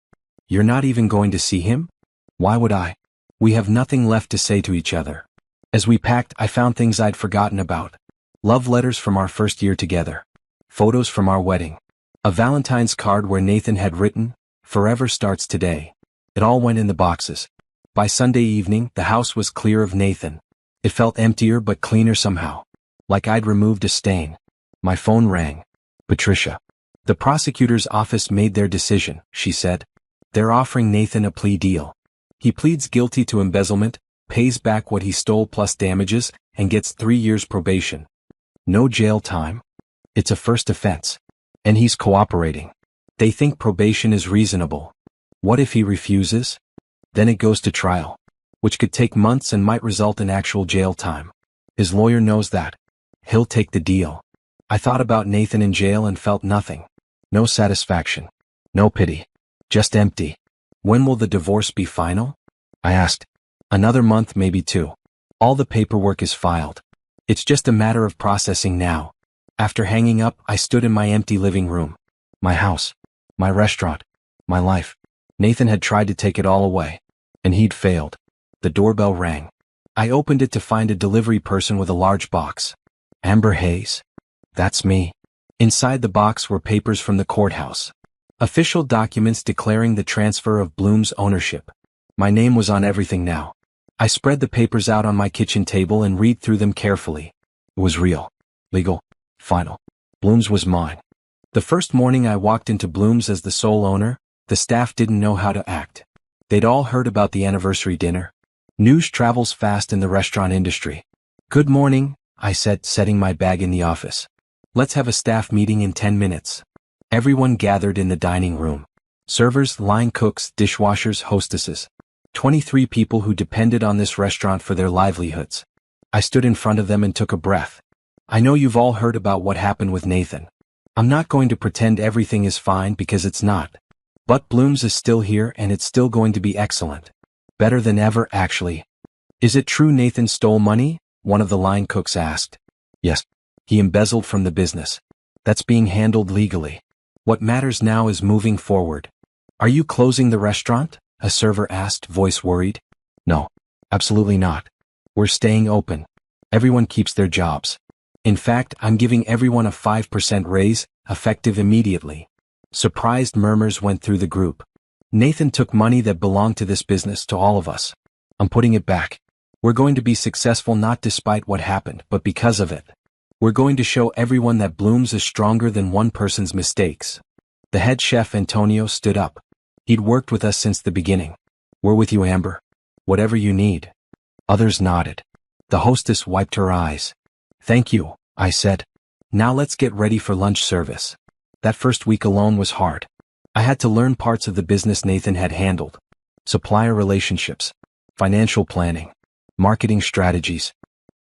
S1: You're not even going to see him? Why would I? We have nothing left to say to each other. As we packed, I found things I'd forgotten about. Love letters from our first year together. Photos from our wedding. A Valentine's card where Nathan had written, "Forever starts today." It all went in the boxes. By Sunday evening, the house was clear of Nathan. It felt emptier but cleaner somehow. Like I'd removed a stain. My phone rang. Patricia. The prosecutor's office made their decision, she said. They're offering Nathan a plea deal. He pleads guilty to embezzlement, pays back what he stole plus damages, and gets 3 years probation. No jail time. It's a first offense. And he's cooperating. They think probation is reasonable. What if he refuses? Then it goes to trial, which could take months and might result in actual jail time. His lawyer knows that. he'll take the deal. I thought about Nathan in jail and felt nothing. No satisfaction. No pity. Just empty. When will the divorce be final? I asked. Another month, maybe 2. All the paperwork is filed. It's just a matter of processing now. After hanging up, I stood in my empty living room. My house. My restaurant. My life. Nathan had tried to take it all away. And he'd failed. The doorbell rang. I opened it to find a delivery person with a large box. Amber Hayes. That's me. Inside the box were papers from the courthouse. Official documents declaring the transfer of Bloom's ownership. My name was on everything now. I spread the papers out on my kitchen table and read through them carefully. It was real. Legal. Final. Bloom's was mine. The first morning I walked into Bloom's as the sole owner, the staff didn't know how to act. They'd all heard about the anniversary dinner. News travels fast in the restaurant industry. Good morning, I said, setting my bag in the office. Let's have a staff meeting in 10 minutes. Everyone gathered in the dining room. Servers, line cooks, dishwashers, hostesses. 23 people who depended on this restaurant for their livelihoods. I stood in front of them and took a breath. I know you've all heard about what happened with Nathan. I'm not going to pretend everything is fine because it's not. But Bloom's is still here and it's still going to be excellent. Better than ever, actually. Is it true Nathan stole money? One of the line cooks asked. Yes. He embezzled from the business. That's being handled legally. What matters now is moving forward. Are you closing the restaurant? A server asked, voice worried. No. Absolutely not. We're staying open. Everyone keeps their jobs. In fact, I'm giving everyone a 5% raise, effective immediately. Surprised murmurs went through the group. Nathan took money that belonged to this business, to all of us. I'm putting it back. We're going to be successful not despite what happened, but because of it. We're going to show everyone that Bloom's is stronger than one person's mistakes. The head chef Antonio stood up. He'd worked with us since the beginning. We're with you, Amber. Whatever you need. Others nodded. The hostess wiped her eyes. Thank you, I said. Now let's get ready for lunch service. That first week alone was hard. I had to learn parts of the business Nathan had handled. Supplier relationships, financial planning, marketing strategies.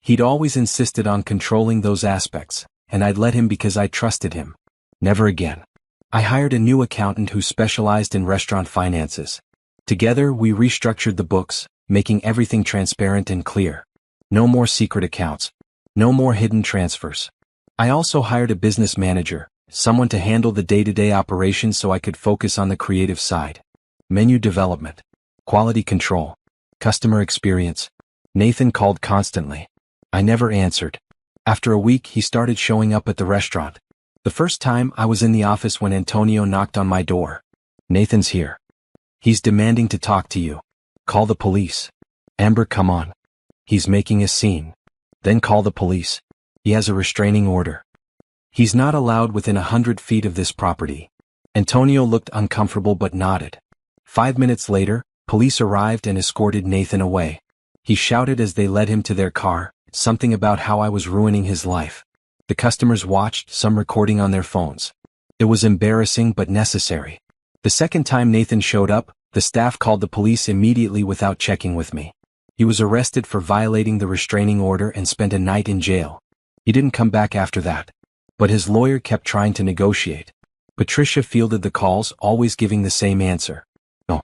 S1: He'd always insisted on controlling those aspects, and I'd let him because I trusted him. Never again. I hired a new accountant who specialized in restaurant finances. Together, we restructured the books, making everything transparent and clear. No more secret accounts. No more hidden transfers. I also hired a business manager, someone to handle the day-to-day operations so I could focus on the creative side. Menu development, quality control, customer experience. Nathan called constantly. I never answered. After a week, he started showing up at the restaurant. The first time I was in the office when Antonio knocked on my door. Nathan's here. He's demanding to talk to you. Call the police. Amber, come on. He's making a scene. Then call the police. He has a restraining order. He's not allowed within 100 feet of this property. Antonio looked uncomfortable but nodded. 5 minutes later, police arrived and escorted Nathan away. He shouted as they led him to their car, something about how I was ruining his life. The customers watched, some recording on their phones. It was embarrassing but necessary. The second time Nathan showed up, the staff called the police immediately without checking with me. He was arrested for violating the restraining order and spent a night in jail. He didn't come back after that. But his lawyer kept trying to negotiate. Patricia fielded the calls, always giving the same answer. No.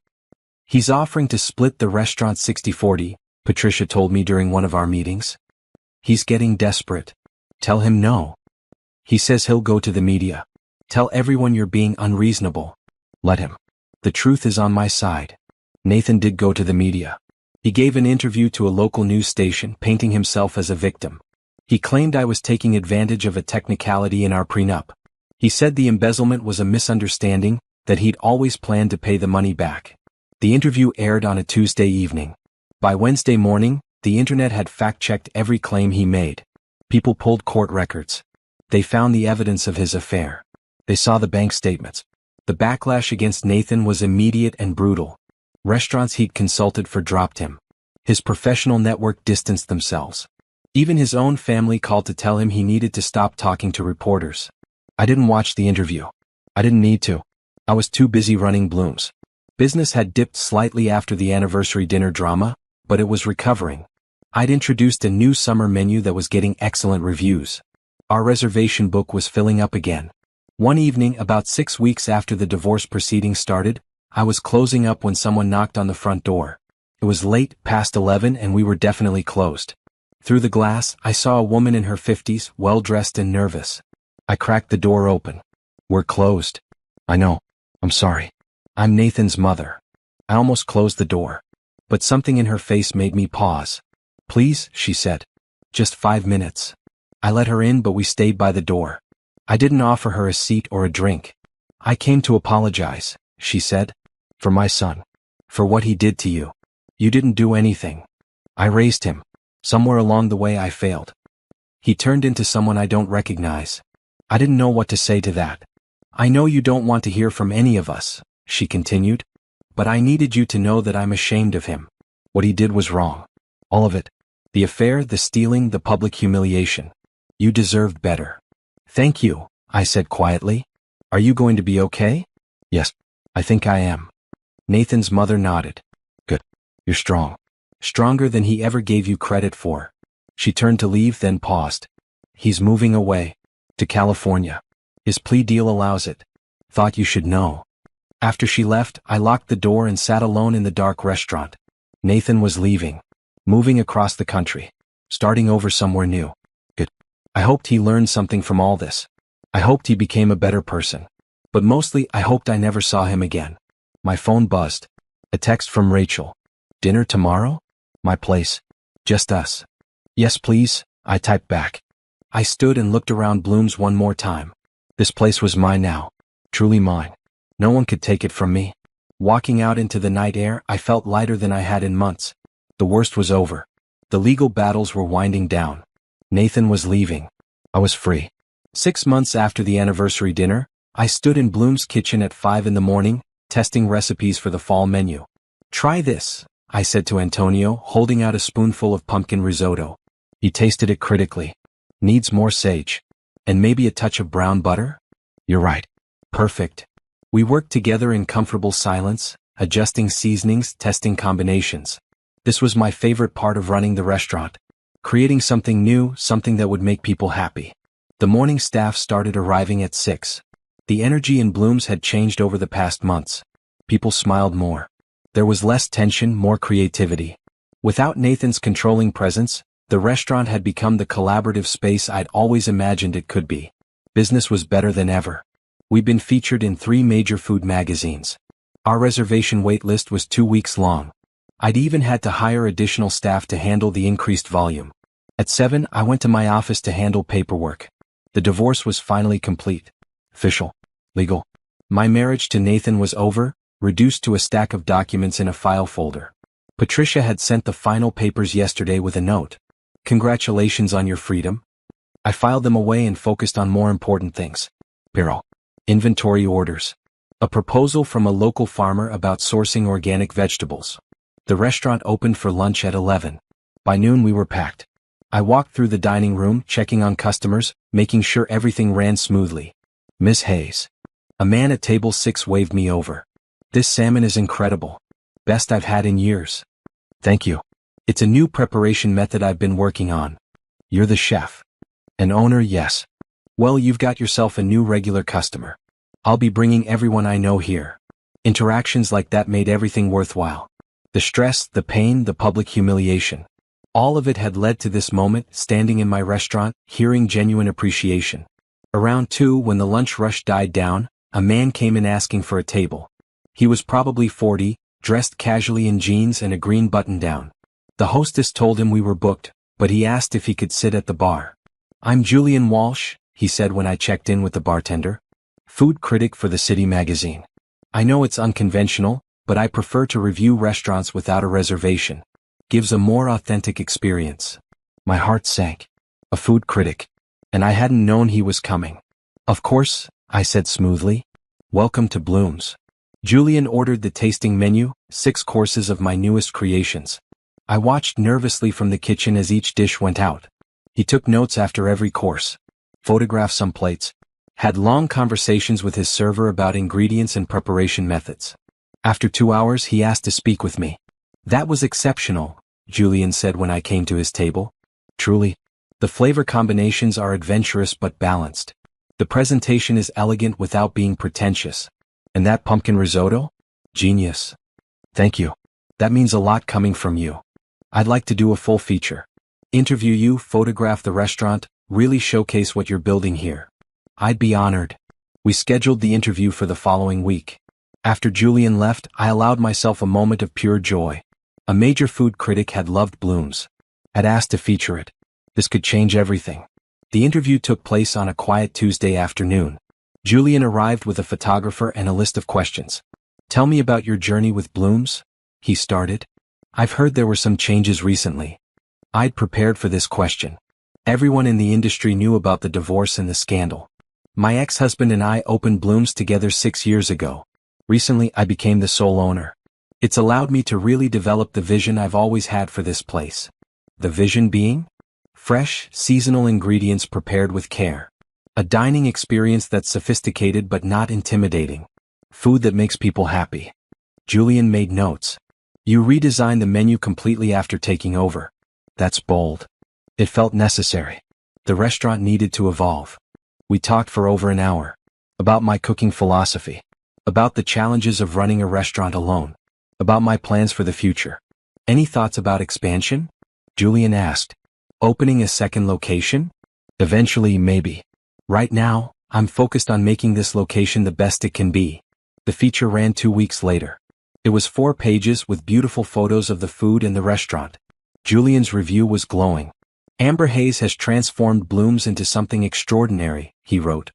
S1: He's offering to split the restaurant 60-40, Patricia told me during one of our meetings. He's getting desperate. Tell him no. He says he'll go to the media. Tell everyone you're being unreasonable. Let him. The truth is on my side. Nathan did go to the media. He gave an interview to a local news station, painting himself as a victim. He claimed I was taking advantage of a technicality in our prenup. He said the embezzlement was a misunderstanding, that he'd always planned to pay the money back. The interview aired on a Tuesday evening. By Wednesday morning, the internet had fact-checked every claim he made. People pulled court records. They found the evidence of his affair. They saw the bank statements. The backlash against Nathan was immediate and brutal. Restaurants he'd consulted for dropped him. His professional network distanced themselves. Even his own family called to tell him he needed to stop talking to reporters. I didn't watch the interview. I didn't need to. I was too busy running Bloom's. Business had dipped slightly after the anniversary dinner drama, but it was recovering. I'd introduced a new summer menu that was getting excellent reviews. Our reservation book was filling up again. One evening, about 6 weeks after the divorce proceedings started, I was closing up when someone knocked on the front door. It was late, past 11, and we were definitely closed. Through the glass, I saw a woman in her 50s, well-dressed and nervous. I cracked the door open. "We're closed." "I know. I'm sorry. I'm Nathan's mother." I almost closed the door. But something in her face made me pause. "Please," she said. "Just 5 minutes." I let her in, but we stayed by the door. I didn't offer her a seat or a drink. "I came to apologize," she said. "For my son. For what he did to you. You didn't do anything. I raised him. Somewhere along the way I failed. He turned into someone I don't recognize." I didn't know what to say to that. "I know you don't want to hear from any of us," she continued. "But I needed you to know that I'm ashamed of him. What he did was wrong. All of it. The affair, the stealing, the public humiliation. You deserved better." "Thank you," I said quietly. "Are you going to be okay?" "Yes, I think I am." Nathan's mother nodded. "Good. You're strong. Stronger than he ever gave you credit for." She turned to leave, then paused. "He's moving away. To California. His plea deal allows it. Thought you should know." After she left, I locked the door and sat alone in the dark restaurant. Nathan was leaving. Moving across the country. Starting over somewhere new. Good. I hoped he learned something from all this. I hoped he became a better person. But mostly, I hoped I never saw him again. My phone buzzed. A text from Rachel. "Dinner tomorrow? My place. Just us." "Yes, please," I typed back. I stood and looked around Bloom's one more time. This place was mine now. Truly mine. No one could take it from me. Walking out into the night air, I felt lighter than I had in months. The worst was over. The legal battles were winding down. Nathan was leaving. I was free. 6 months after the anniversary dinner, I stood in Bloom's kitchen at 5 in the morning, testing recipes for the fall menu. "Try this," I said to Antonio, holding out a spoonful of pumpkin risotto. He tasted it critically. "Needs more sage. And maybe a touch of brown butter?" "You're right." "Perfect." We worked together in comfortable silence, adjusting seasonings, testing combinations. This was my favorite part of running the restaurant. Creating something new, something that would make people happy. The morning staff started arriving at 6. The energy in Bloom's had changed over the past months. People smiled more. There was less tension, more creativity. Without Nathan's controlling presence, the restaurant had become the collaborative space I'd always imagined it could be. Business was better than ever. We'd been featured in 3 major food magazines. Our reservation wait list was 2 weeks long. I'd even had to hire additional staff to handle the increased volume. At 7, I went to my office to handle paperwork. The divorce was finally complete. Official. Legal. My marriage to Nathan was over, reduced to a stack of documents in a file folder. Patricia had sent the final papers yesterday with a note. "Congratulations on your freedom." I filed them away and focused on more important things. Bureau. Inventory orders. A proposal from a local farmer about sourcing organic vegetables. The restaurant opened for lunch at 11. By noon we were packed. I walked through the dining room, checking on customers, making sure everything ran smoothly. "Miss Hayes." A man at table 6 waved me over. "This salmon is incredible. Best I've had in years." "Thank you. It's a new preparation method I've been working on." "You're the chef." "An owner, yes." "Well, you've got yourself a new regular customer. I'll be bringing everyone I know here." Interactions like that made everything worthwhile. The stress, the pain, the public humiliation. All of it had led to this moment, standing in my restaurant, hearing genuine appreciation. Around 2, when the lunch rush died down, a man came in asking for a table. He was probably 40, dressed casually in jeans and a green button-down. The hostess told him we were booked, but he asked if he could sit at the bar. "I'm Julian Walsh," he said when I checked in with the bartender. "Food critic for the City magazine. I know it's unconventional, but I prefer to review restaurants without a reservation. Gives a more authentic experience." My heart sank. A food critic. And I hadn't known he was coming. "Of course," I said smoothly. "Welcome to Bloom's." Julian ordered the tasting menu, 6 courses of my newest creations. I watched nervously from the kitchen as each dish went out. He took notes after every course. Photographed some plates. Had long conversations with his server about ingredients and preparation methods. After 2 hours, he asked to speak with me. "That was exceptional," Julian said when I came to his table. Truly. The flavor combinations are adventurous but balanced. The presentation is elegant without being pretentious. And that pumpkin risotto? Genius. Thank you. That means a lot coming from you. I'd like to do a full feature. Interview you, photograph the restaurant, really showcase what you're building here. I'd be honored. We scheduled the interview for the following week. After Julian left, I allowed myself a moment of pure joy. A major food critic had loved Bloom's. Had asked to feature it. This could change everything. The interview took place on a quiet Tuesday afternoon. Julian arrived with a photographer and a list of questions. Tell me about your journey with Bloom's, he started. I've heard there were some changes recently. I'd prepared for this question. Everyone in the industry knew about the divorce and the scandal. My ex-husband and I opened Bloom's together 6 years ago. Recently, I became the sole owner. It's allowed me to really develop the vision I've always had for this place. The vision being? Fresh, seasonal ingredients prepared with care. A dining experience that's sophisticated but not intimidating. Food that makes people happy. Julian made notes. You redesigned the menu completely after taking over. That's bold. It felt necessary. The restaurant needed to evolve. We talked for over an hour. About my cooking philosophy. About the challenges of running a restaurant alone. About my plans for the future. Any thoughts about expansion? Julian asked. Opening a second location? Eventually, maybe. Right now, I'm focused on making this location the best it can be. The feature ran 2 weeks later. It was 4 pages with beautiful photos of the food and the restaurant. Julian's review was glowing. Amber Hayes has transformed Bloom's into something extraordinary, he wrote.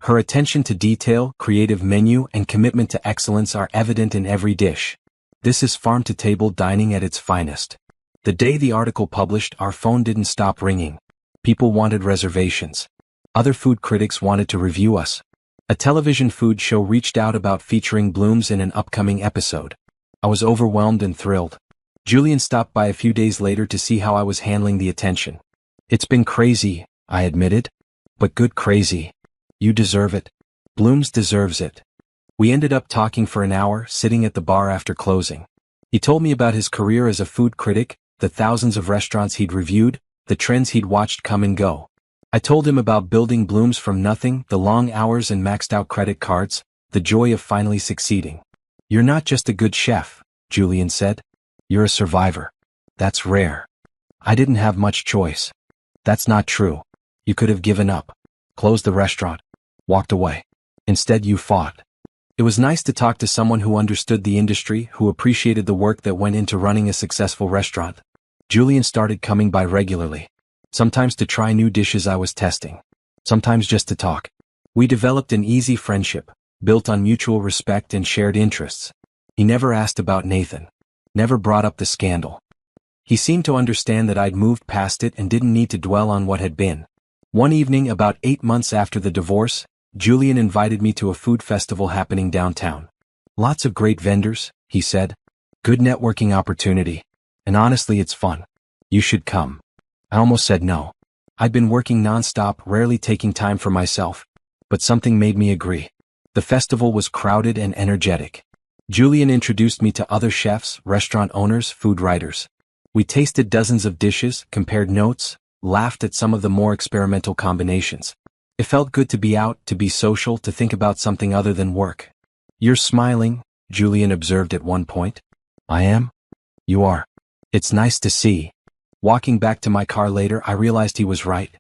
S1: Her attention to detail, creative menu, and commitment to excellence are evident in every dish. This is farm-to-table dining at its finest. The day the article published, our phone didn't stop ringing. People wanted reservations. Other food critics wanted to review us. A television food show reached out about featuring Bloom's in an upcoming episode. I was overwhelmed and thrilled. Julian stopped by a few days later to see how I was handling the attention. It's been crazy, I admitted. But good crazy. You deserve it. Bloom's deserves it. We ended up talking for an hour, sitting at the bar after closing. He told me about his career as a food critic, the thousands of restaurants he'd reviewed, the trends he'd watched come and go. I told him about building Bloom's from nothing, the long hours and maxed out credit cards, the joy of finally succeeding. You're not just a good chef, Julian said. You're a survivor. That's rare. I didn't have much choice. That's not true. You could have given up, closed the restaurant, walked away. Instead, you fought. It was nice to talk to someone who understood the industry, who appreciated the work that went into running a successful restaurant. Julian started coming by regularly. Sometimes to try new dishes I was testing. Sometimes just to talk. We developed an easy friendship, built on mutual respect and shared interests. He never asked about Nathan. Never brought up the scandal. He seemed to understand that I'd moved past it and didn't need to dwell on what had been. One evening, about 8 months after the divorce, Julian invited me to a food festival happening downtown. Lots of great vendors, he said. Good networking opportunity. And honestly, it's fun. You should come. I almost said no. I'd been working nonstop, rarely taking time for myself. But something made me agree. The festival was crowded and energetic. Julian introduced me to other chefs, restaurant owners, food writers. We tasted dozens of dishes, compared notes, laughed at some of the more experimental combinations. It felt good to be out, to be social, to think about something other than work. You're smiling, Julian observed at one point. I am? You are. It's nice to see. Walking back to my car later, I realized he was right.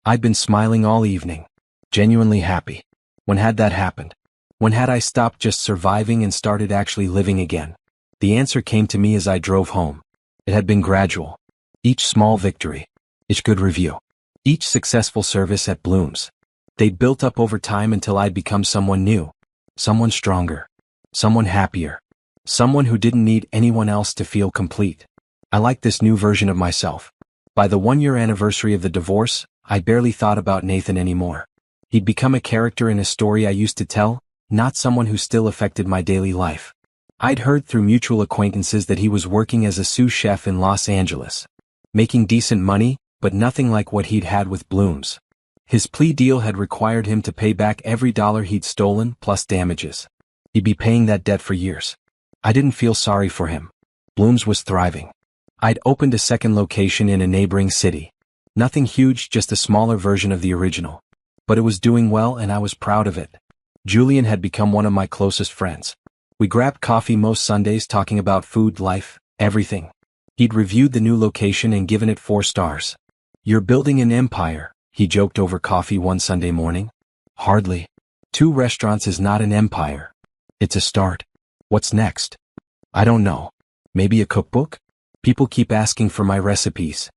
S1: I'd been smiling all evening. Genuinely happy. When had that happened? When had I stopped just surviving and started actually living again? The answer came to me as I drove home. It had been gradual. Each small victory. Each good review. Each successful service at Bloom's. They'd built up over time until I'd become someone new. Someone stronger. Someone happier. Someone who didn't need anyone else to feel complete. I liked this new version of myself. By the 1-year anniversary of the divorce, I barely thought about Nathan anymore. He'd become a character in a story I used to tell, not someone who still affected my daily life. I'd heard through mutual acquaintances that he was working as a sous chef in Los Angeles. Making decent money, but nothing like what he'd had with Bloom's. His plea deal had required him to pay back every dollar he'd stolen, plus damages. He'd be paying that debt for years. I didn't feel sorry for him. Bloom's was thriving. I'd opened a second location in a neighboring city. Nothing huge, just a smaller version of the original. But it was doing well and I was proud of it. Julian had become one of my closest friends. We grabbed coffee most Sundays talking about food, life, everything. He'd reviewed the new location and given it 4 stars. "You're building an empire," he joked over coffee one Sunday morning. "Hardly. 2 restaurants is not an empire. It's a start. What's next? I don't know. Maybe a cookbook? People keep asking for my recipes.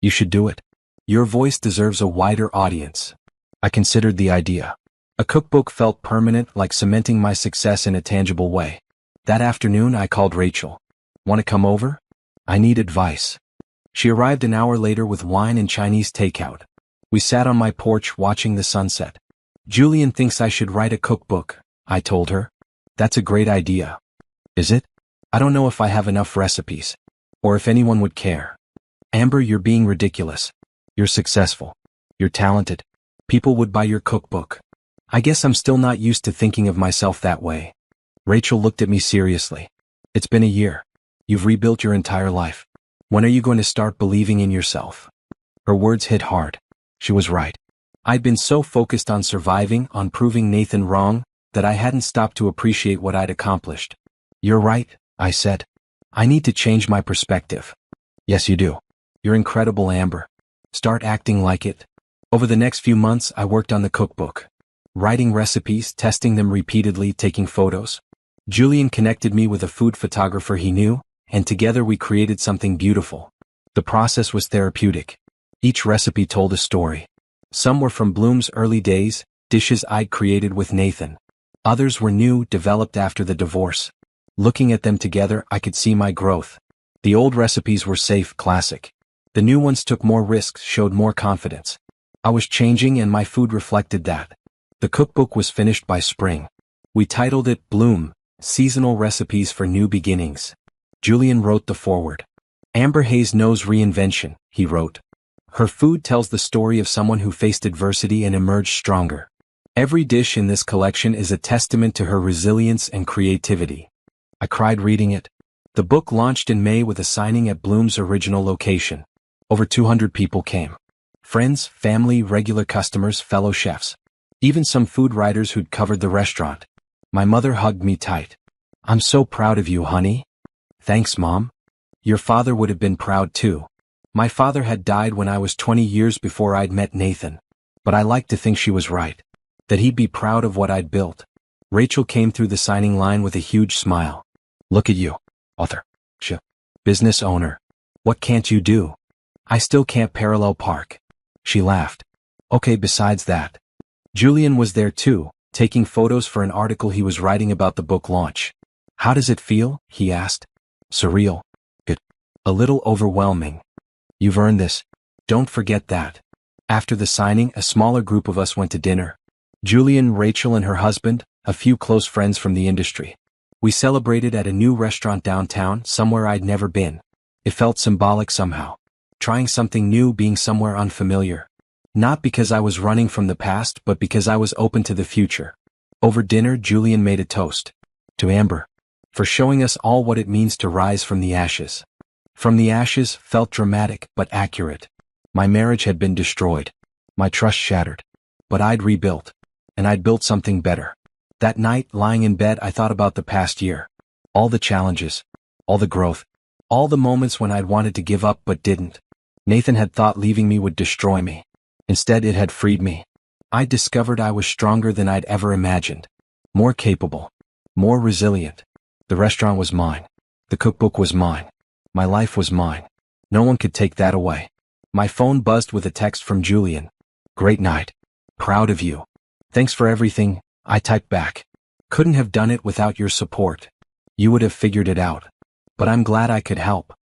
S1: You should do it. Your voice deserves a wider audience." I considered the idea. A cookbook felt permanent, like cementing my success in a tangible way. That afternoon I called Rachel. "Want to come over? I need advice." She arrived an hour later with wine and Chinese takeout. We sat on my porch watching the sunset. "Julian thinks I should write a cookbook," I told her. "That's a great idea." "Is it? I don't know if I have enough recipes. Or if anyone would care." "Amber, you're being ridiculous. You're successful. You're talented. People would buy your cookbook." "I guess I'm still not used to thinking of myself that way." Rachel looked at me seriously. "It's been a year. You've rebuilt your entire life. When are you going to start believing in yourself?" Her words hit hard. She was right. I'd been so focused on surviving, on proving Nathan wrong, that I hadn't stopped to appreciate what I'd accomplished. "You're right," I said. "I need to change my perspective." "Yes, you do. You're incredible, Amber. Start acting like it." Over the next few months, I worked on the cookbook. Writing recipes, testing them repeatedly, taking photos. Julian connected me with a food photographer he knew, and together we created something beautiful. The process was therapeutic. Each recipe told a story. Some were from Bloom's early days, dishes I'd created with Nathan. Others were new, developed after the divorce. Looking at them together, I could see my growth. The old recipes were safe, classic. The new ones took more risks, showed more confidence. I was changing and my food reflected that. The cookbook was finished by spring. We titled it Bloom, Seasonal Recipes for New Beginnings. Julian wrote the foreword. "Amber Hayes knows reinvention," he wrote. "Her food tells the story of someone who faced adversity and emerged stronger. Every dish in this collection is a testament to her resilience and creativity." I cried reading it. The book launched in May with a signing at Bloom's original location. Over 200 people came. Friends, family, regular customers, fellow chefs. Even some food writers who'd covered the restaurant. My mother hugged me tight. "I'm so proud of you, honey." "Thanks, Mom. Your father would have been proud too." My father had died when I was 20 years before I'd met Nathan. But I like to think she was right. That he'd be proud of what I'd built. Rachel came through the signing line with a huge smile. "Look at you. Author. Business owner. What can't you do?" "I still can't parallel park." She laughed. "Okay, besides that." Julian was there too, taking photos for an article he was writing about the book launch. "How does it feel?" he asked. "Surreal. Good. A little overwhelming. You've earned this. Don't forget that." After the signing, a smaller group of us went to dinner. Julian, Rachel and her husband, a few close friends from the industry. We celebrated at a new restaurant downtown, somewhere I'd never been. It felt symbolic somehow. Trying something new, being somewhere unfamiliar. Not because I was running from the past, but because I was open to the future. Over dinner, Julian made a toast. To Amber. For showing us all what it means to rise from the ashes. From the ashes felt dramatic, but accurate. My marriage had been destroyed. My trust shattered. But I'd rebuilt. And I'd built something better. That night, lying in bed, I thought about the past year. All the challenges. All the growth. All the moments when I'd wanted to give up but didn't. Nathan had thought leaving me would destroy me. Instead, it had freed me. I discovered I was stronger than I'd ever imagined. More capable. More resilient. The restaurant was mine. The cookbook was mine. My life was mine. No one could take that away. My phone buzzed with a text from Julian. "Great night. Proud of you. Thanks for everything," I typed back. "Couldn't have done it without your support. You would have figured it out. But I'm glad I could help."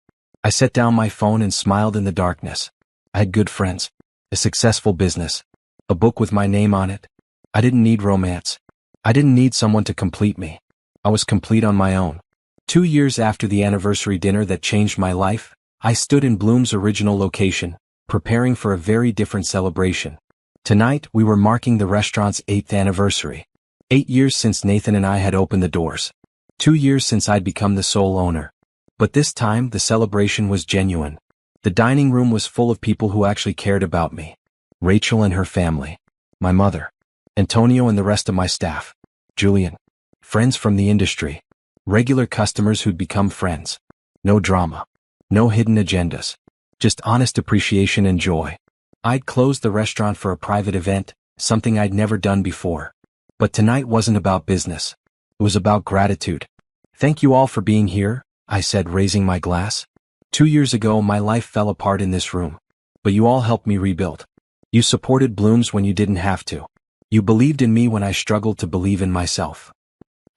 S1: I set down my phone and smiled in the darkness. I had good friends. A successful business. A book with my name on it. I didn't need romance. I didn't need someone to complete me. I was complete on my own. 2 years after the anniversary dinner that changed my life, I stood in Bloom's original location, preparing for a very different celebration. Tonight, we were marking the restaurant's 8th anniversary. 8 years since Nathan and I had opened the doors. 2 years since I'd become the sole owner. But this time, the celebration was genuine. The dining room was full of people who actually cared about me. Rachel and her family. My mother. Antonio and the rest of my staff. Julian. Friends from the industry. Regular customers who'd become friends. No drama. No hidden agendas. Just honest appreciation and joy. I'd closed the restaurant for a private event, something I'd never done before. But tonight wasn't about business. It was about gratitude. Thank you all for being here, I said, raising my glass. 2 years ago, my life fell apart in this room. But you all helped me rebuild. You supported Blooms when you didn't have to. You believed in me when I struggled to believe in myself.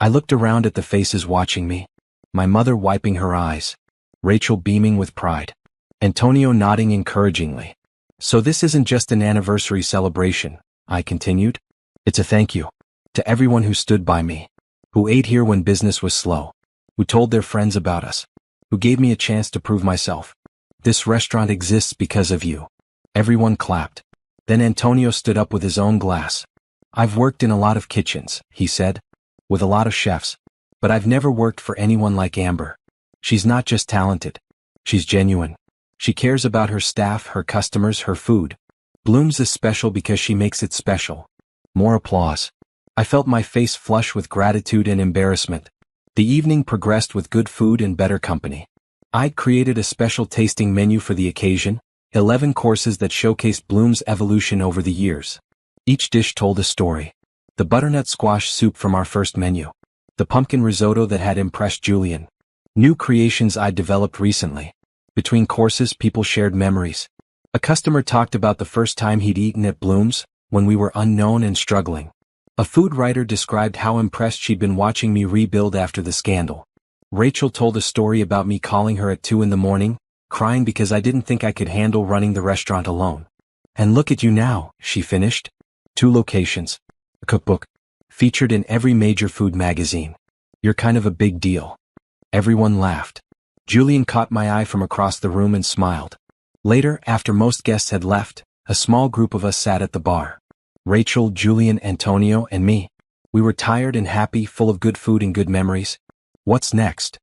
S1: I looked around at the faces watching me. My mother wiping her eyes. Rachel beaming with pride. Antonio nodding encouragingly. So this isn't just an anniversary celebration, I continued. It's a thank you. To everyone who stood by me. Who ate here when business was slow. Who told their friends about us. Who gave me a chance to prove myself. This restaurant exists because of you. Everyone clapped. Then Antonio stood up with his own glass. I've worked in a lot of kitchens, he said. With a lot of chefs. But I've never worked for anyone like Amber. She's not just talented. She's genuine. She cares about her staff, her customers, her food. Blooms is special because she makes it special. More applause. I felt my face flush with gratitude and embarrassment. The evening progressed with good food and better company. I'd created a special tasting menu for the occasion, 11 courses that showcased Bloom's evolution over the years. Each dish told a story. The butternut squash soup from our first menu. The pumpkin risotto that had impressed Julian. New creations I'd developed recently. Between courses, people shared memories. A customer talked about the first time he'd eaten at Bloom's, when we were unknown and struggling. A food writer described how impressed she'd been watching me rebuild after the scandal. Rachel told a story about me calling her at 2 in the morning, crying because I didn't think I could handle running the restaurant alone. And look at you now, she finished. 2 locations. A cookbook. Featured in every major food magazine. You're kind of a big deal. Everyone laughed. Julian caught my eye from across the room and smiled. Later, after most guests had left, a small group of us sat at the bar. Rachel, Julian, Antonio, and me. We were tired and happy, full of good food and good memories. What's next?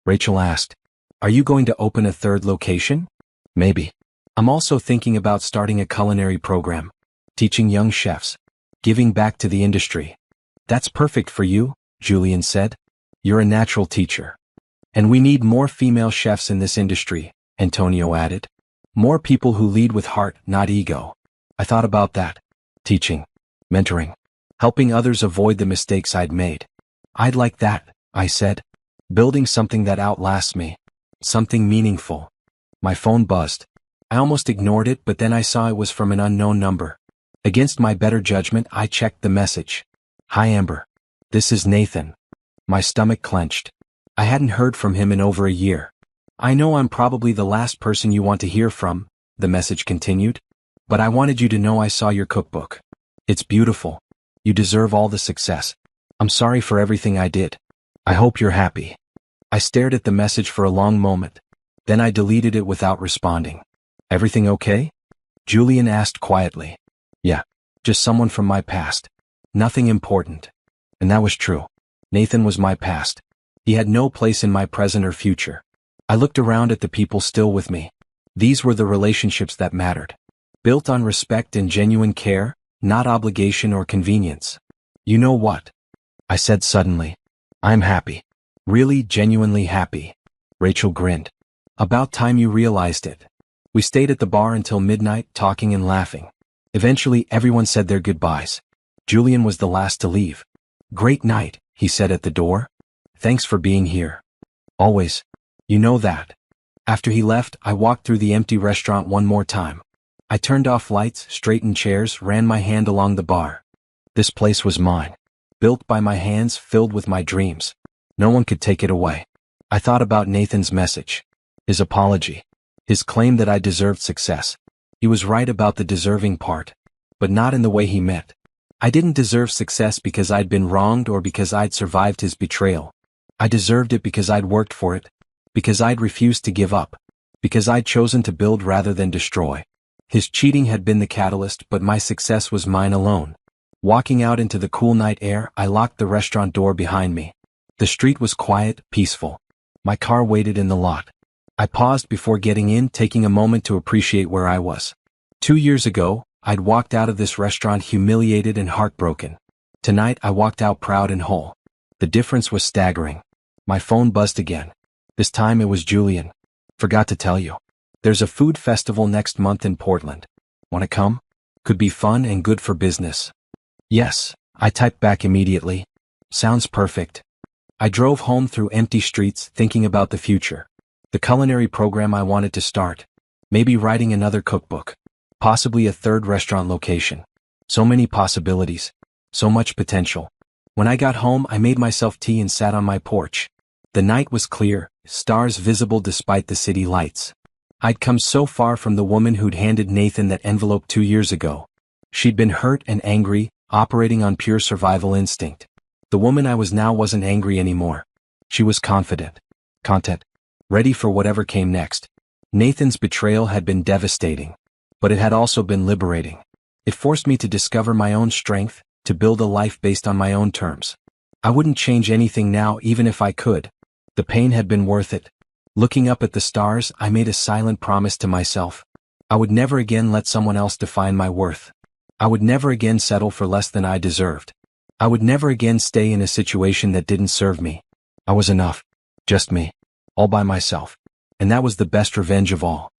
S1: Rachel asked. Are you going to open a 3rd location? Maybe. I'm also thinking about starting a culinary program. Teaching young chefs. Giving back to the industry. That's perfect for you, Julian said. You're a natural teacher. And we need more female chefs in this industry, Antonio added. More people who lead with heart, not ego. I thought about that. Teaching. Mentoring. Helping others avoid the mistakes I'd made. I'd like that, I said. Building something that outlasts me. Something meaningful. My phone buzzed. I almost ignored it, but then I saw it was from an unknown number. Against my better judgment, I checked the message. Hi Amber. This is Nathan. My stomach clenched. I hadn't heard from him in over a year. I know I'm probably the last person you want to hear from, the message continued. But I wanted you to know I saw your cookbook. It's beautiful. You deserve all the success. I'm sorry for everything I did. I hope you're happy. I stared at the message for a long moment. Then I deleted it without responding. Everything okay? Julian asked quietly. Yeah, just someone from my past. Nothing important. And that was true. Nathan was my past. He had no place in my present or future. I looked around at the people still with me. These were the relationships that mattered. Built on respect and genuine care, not obligation or convenience. You know what? I said suddenly. I'm happy. Really, genuinely happy. Rachel grinned. About time you realized it. We stayed at the bar until midnight, talking and laughing. Eventually, everyone said their goodbyes. Julian was the last to leave. Great night, he said at the door. Thanks for being here. Always. You know that. After he left, I walked through the empty restaurant one more time. I turned off lights, straightened chairs, ran my hand along the bar. This place was mine. Built by my hands, filled with my dreams. No one could take it away. I thought about Nathan's message. His apology. His claim that I deserved success. He was right about the deserving part. But not in the way he meant. I didn't deserve success because I'd been wronged or because I'd survived his betrayal. I deserved it because I'd worked for it. Because I'd refused to give up. Because I'd chosen to build rather than destroy. His cheating had been the catalyst, but my success was mine alone. Walking out into the cool night air, I locked the restaurant door behind me. The street was quiet, peaceful. My car waited in the lot. I paused before getting in, taking a moment to appreciate where I was. 2 years ago, I'd walked out of this restaurant humiliated and heartbroken. Tonight I walked out proud and whole. The difference was staggering. My phone buzzed again. This time it was Julian. Forgot to tell you. There's a food festival next month in Portland. Wanna come? Could be fun and good for business. Yes, I typed back immediately. Sounds perfect. I drove home through empty streets thinking about the future. The culinary program I wanted to start. Maybe writing another cookbook. Possibly a third restaurant location. So many possibilities. So much potential. When I got home, I made myself tea and sat on my porch. The night was clear, stars visible despite the city lights. I'd come so far from the woman who'd handed Nathan that envelope 2 years ago. She'd been hurt and angry, operating on pure survival instinct. The woman I was now wasn't angry anymore. She was confident. Content. Ready for whatever came next. Nathan's betrayal had been devastating. But it had also been liberating. It forced me to discover my own strength, to build a life based on my own terms. I wouldn't change anything now even if I could. The pain had been worth it. Looking up at the stars, I made a silent promise to myself. I would never again let someone else define my worth. I would never again settle for less than I deserved. I would never again stay in a situation that didn't serve me. I was enough. Just me. All by myself. And that was the best revenge of all.